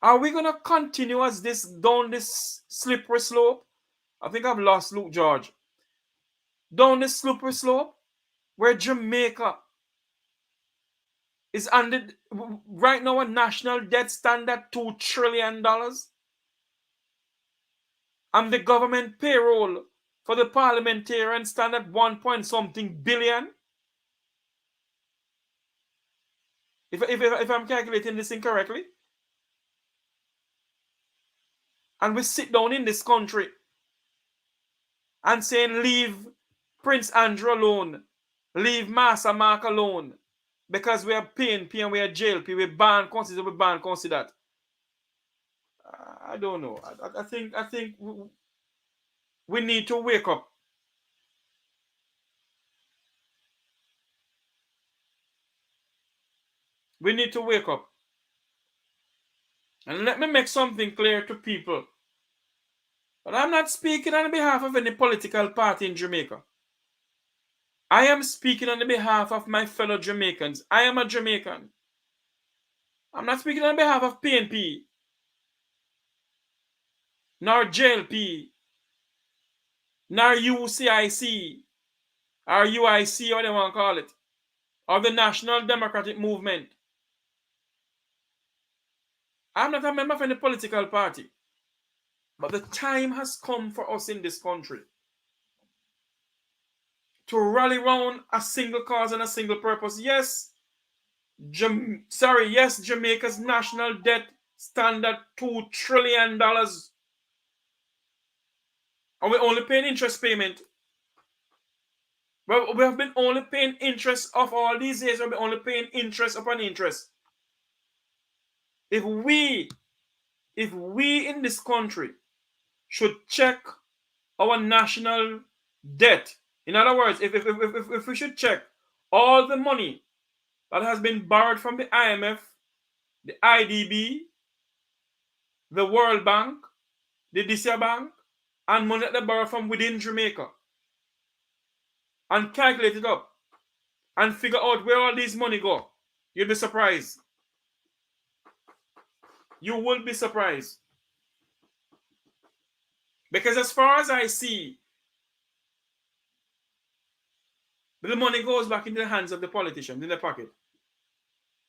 Speaker 2: Are we gonna continue as this down this slippery slope? I think I've lost Luke George. Down this slippery slope where Jamaica is under right now a national debt stand at $2 trillion. And the government payroll for the parliamentarian stand at 1 point something billion. If I'm calculating this incorrectly. And we sit down in this country and saying leave Prince Andrew alone, leave Master Mark alone, because we are PNP and we are JLP, we ban consider that. I don't know. I think we need to wake up. We need to wake up. And let me make something clear to people. But I'm not speaking on behalf of any political party in Jamaica. I am speaking on behalf of my fellow Jamaicans. I am a Jamaican. I'm not speaking on behalf of PNP, nor JLP, nor UCIC, or UIC, or what they want to call it, or the National Democratic Movement. I'm not a member of any political party. But the time has come for us in this country to rally around a single cause and a single purpose. Yes, Jamaica's national debt stand at $2 trillion. And we're only paying interest payment. Well, we have been only paying interest of all these years. We've been only paying interest upon interest. If we in this country should check our national debt, in other words, if we should check all the money that has been borrowed from the IMF, the IDB, the World Bank, the DCA Bank, and money that they borrow from within Jamaica, and calculate it up, and figure out where all these money go, you'll be surprised. You will be surprised. Because as far as I see, the money goes back into the hands of the politicians in their pocket.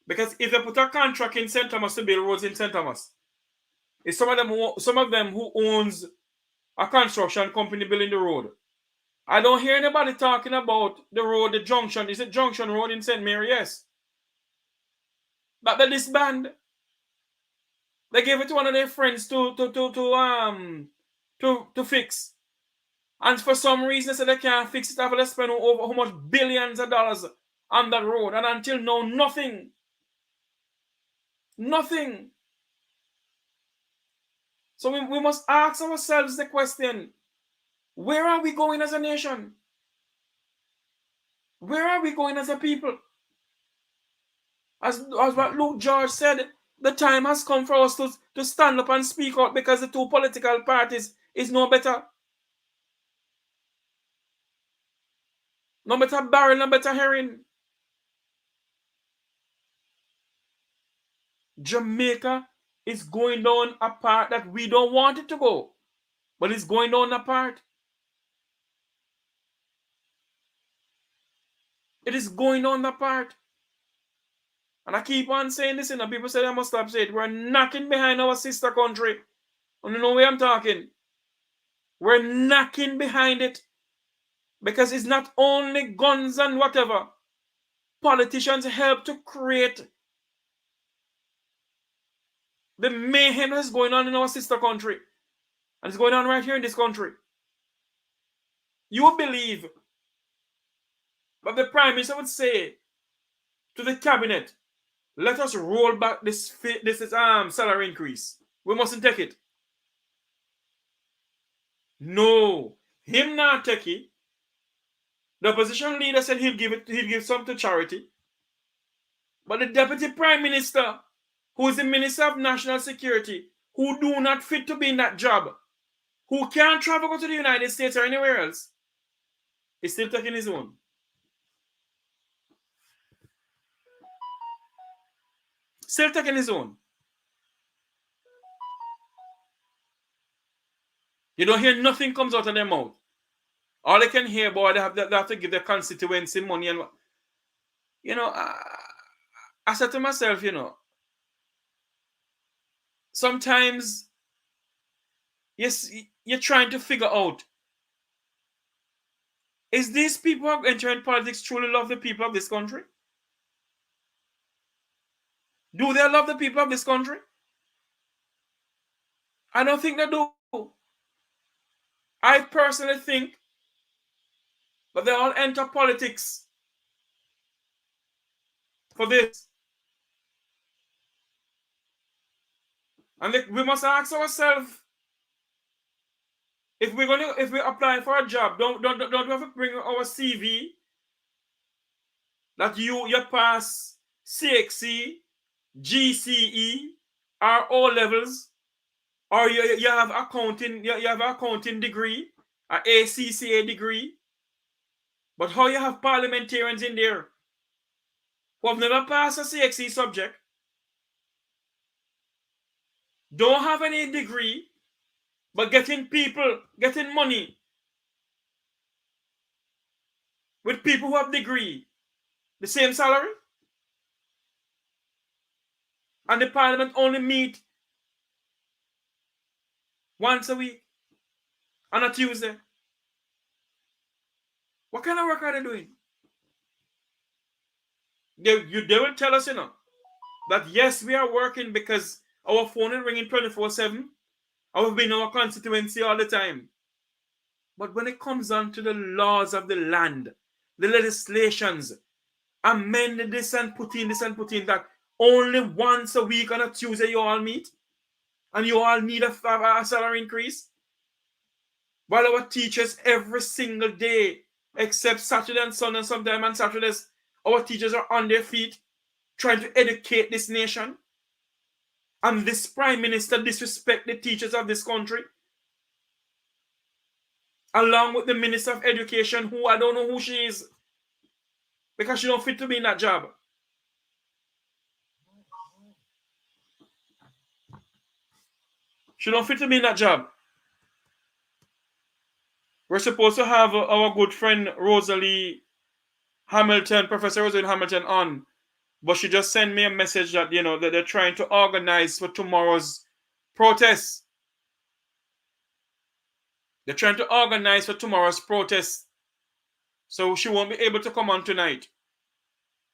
Speaker 2: Because if they put a contract in St. Thomas to build roads in St. Thomas, it's some of them who owns a construction company building the road. I don't hear anybody talking about the road, the junction. Is it Junction Road in St. Mary? Yes. But they disband. They gave it to one of their friends to fix. And for some reason they said they can't fix it after they spend over how much billions of dollars on that road. And until now, nothing. Nothing. So we must ask ourselves the question, where are we going as a nation? Where are we going as a people? As what Luke George said, the time has come for us to stand up and speak out because the two political parties is no better. No better barrel, no better herring. Jamaica is going down a path that we don't want it to go, but it's going down a path. It is going down the path. And I keep on saying this, and people say I must stop saying it. We're knocking behind our sister country. And you know where I'm talking. We're knocking behind it. Because it's not only guns and whatever. Politicians help to create the mayhem that's going on in our sister country. And it's going on right here in this country. You believe that the Prime Minister would say to the cabinet, let us roll back this salary increase. We mustn't take it. No. Him not take it. The opposition leader said he'll give some to charity. But the Deputy Prime Minister, who is the Minister of National Security, who do not fit to be in that job, who can't travel go to the United States or anywhere else, is still taking his own. Still taking his own. You don't hear nothing comes out of their mouth. All they can hear, boy, they have to give their constituency money. And you know, I said to myself, you know, sometimes yes, you're trying to figure out, is these people who entering politics truly love the people of this country? Do they love the people of this country? I don't think they do. I personally think that they all enter politics for this. And we must ask ourselves, if we're applying for a job, don't we have to bring our CV that you pass CXC, GCE, or O levels, or you have accounting degree, an ACCA degree. But how you have parliamentarians in there who have never passed a CXC subject, don't have any degree, but getting money with people who have degree, the same salary? And the parliament only meet once a week on a Tuesday. What kind of work are they doing? They will tell us, you know, that yes, we are working because our phone is ringing 24/7. And we've been in our constituency all the time. But when it comes down to the laws of the land, the legislations, amend this and put in that, only once a week on a Tuesday you all meet, and you all need a salary increase, while our teachers every single day, except Saturday and Sunday, and sometimes on Saturdays, our teachers are on their feet trying to educate this nation. And this Prime Minister disrespect the teachers of this country, along with the Minister of Education, who I don't know who she is, because she don't fit to be in that job. She don't fit to be in that job. We're supposed to have our good friend Rosalea Hamilton, Professor Rosalea Hamilton on, but she just sent me a message that, you know, that they're trying to organize for tomorrow's protest. They're trying to organize for tomorrow's protest. So she won't be able to come on tonight.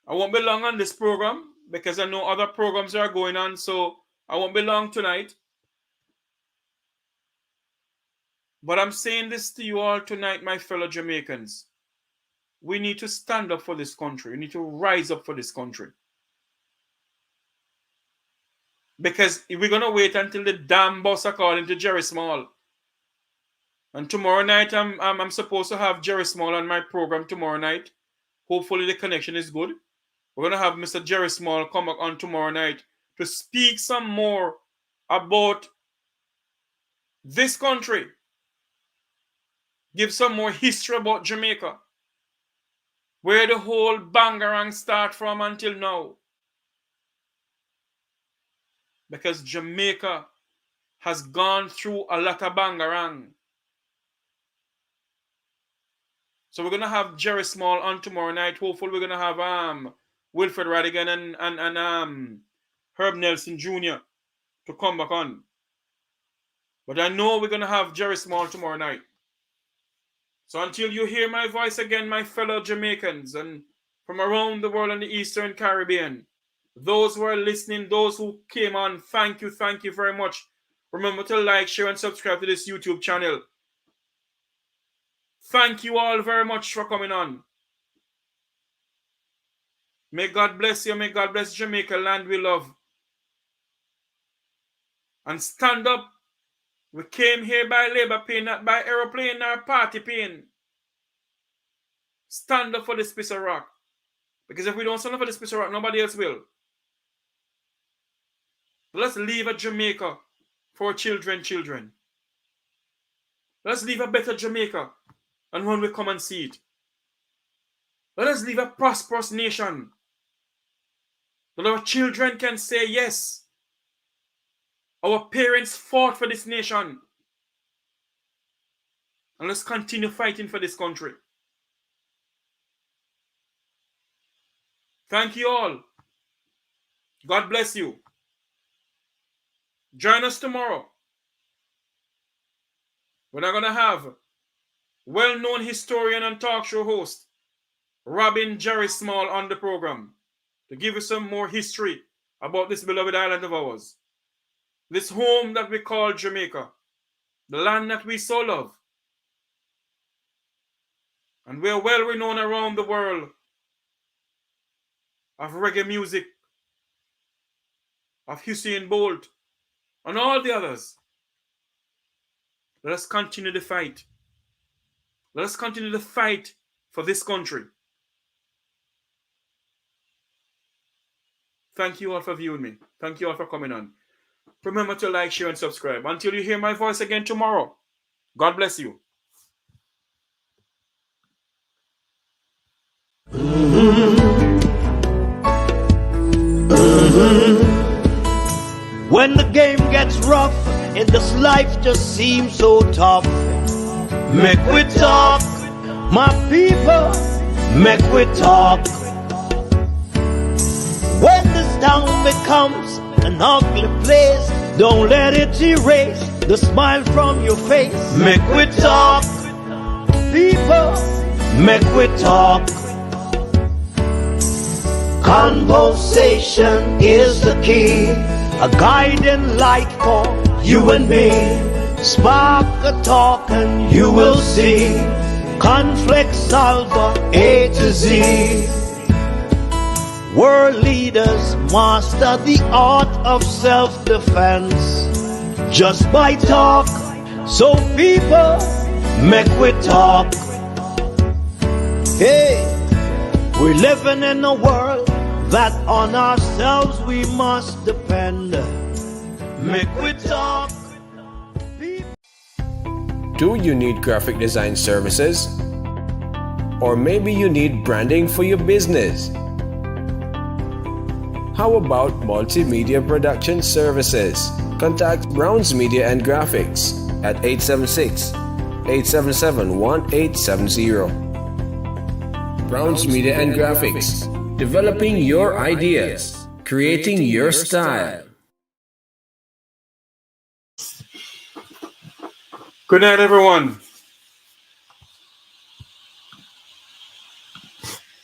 Speaker 2: I won't be long on this program because I know other programs are going on, so I won't be long tonight. But I'm saying this to you all tonight, my fellow Jamaicans. We need to stand up for this country. We need to rise up for this country. Because if we're going to wait until the damn boss are calling to Jerry Small. And tomorrow night, I'm supposed to have Jerry Small on my program tomorrow night. Hopefully the connection is good. We're going to have Mr. Jerry Small come back on tomorrow night to speak some more about this country. give some more history about Jamaica, where the whole bangarang start from until now. Because Jamaica has gone through a lot of bangarang. So we're going to have Jerry Small on tomorrow night. Hopefully we're going to have Wilfred Radigan and Herb Nelson Jr. to come back on. But I know we're going to have Jerry Small tomorrow night. So until you hear my voice again, my fellow Jamaicans and from around the world and the Eastern Caribbean, those who are listening, those who came on, thank you very much. Remember to like, share, and subscribe to this YouTube channel. Thank you all very much for coming on. May God bless you. May God bless Jamaica, land we love. And stand up. We came here by labor pain, not by aeroplane or party pain. Stand up for this piece of rock. Because if we don't stand up for this piece of rock, nobody else will. Let's leave a Jamaica for children. Let's leave a better Jamaica. And when we come and see it, let us leave a prosperous nation. That our children can say, yes, our parents fought for this nation. And let's continue fighting for this country. Thank you all. God bless you. Join us tomorrow. We're not going to have well-known historian and talk show host Robin Jerry Small on the program to give you some more history about this beloved island of ours. This home that we call Jamaica, the land that we so love. And we're well renowned around the world of reggae music, of Usain Bolt, and all the others. Let us continue the fight. Let us continue the fight for this country. Thank you all for viewing me. Thank you all for coming on. Remember to like, share, and subscribe. Until you hear my voice again tomorrow, God bless you.
Speaker 1: When the game gets rough and this life just seems so tough, make we talk, my people, make we talk. When this town becomes an ugly place, don't let it erase the smile from your face. Make we talk, people, make we talk. Conversation is the key, a guiding light for you and me. Spark a talk and you will see. Conflict solver A to Z. World leaders master the art of self-defense just by talk. So people, make we talk. Hey, we're living in a world that on ourselves we must depend. Make we talk.
Speaker 6: Do you need graphic design services? Or maybe you need branding for your business? How about multimedia production services? Contact Browns Media and Graphics at 876-877-1870. Browns Media and Graphics, developing your ideas, creating your style.
Speaker 2: Good night, everyone.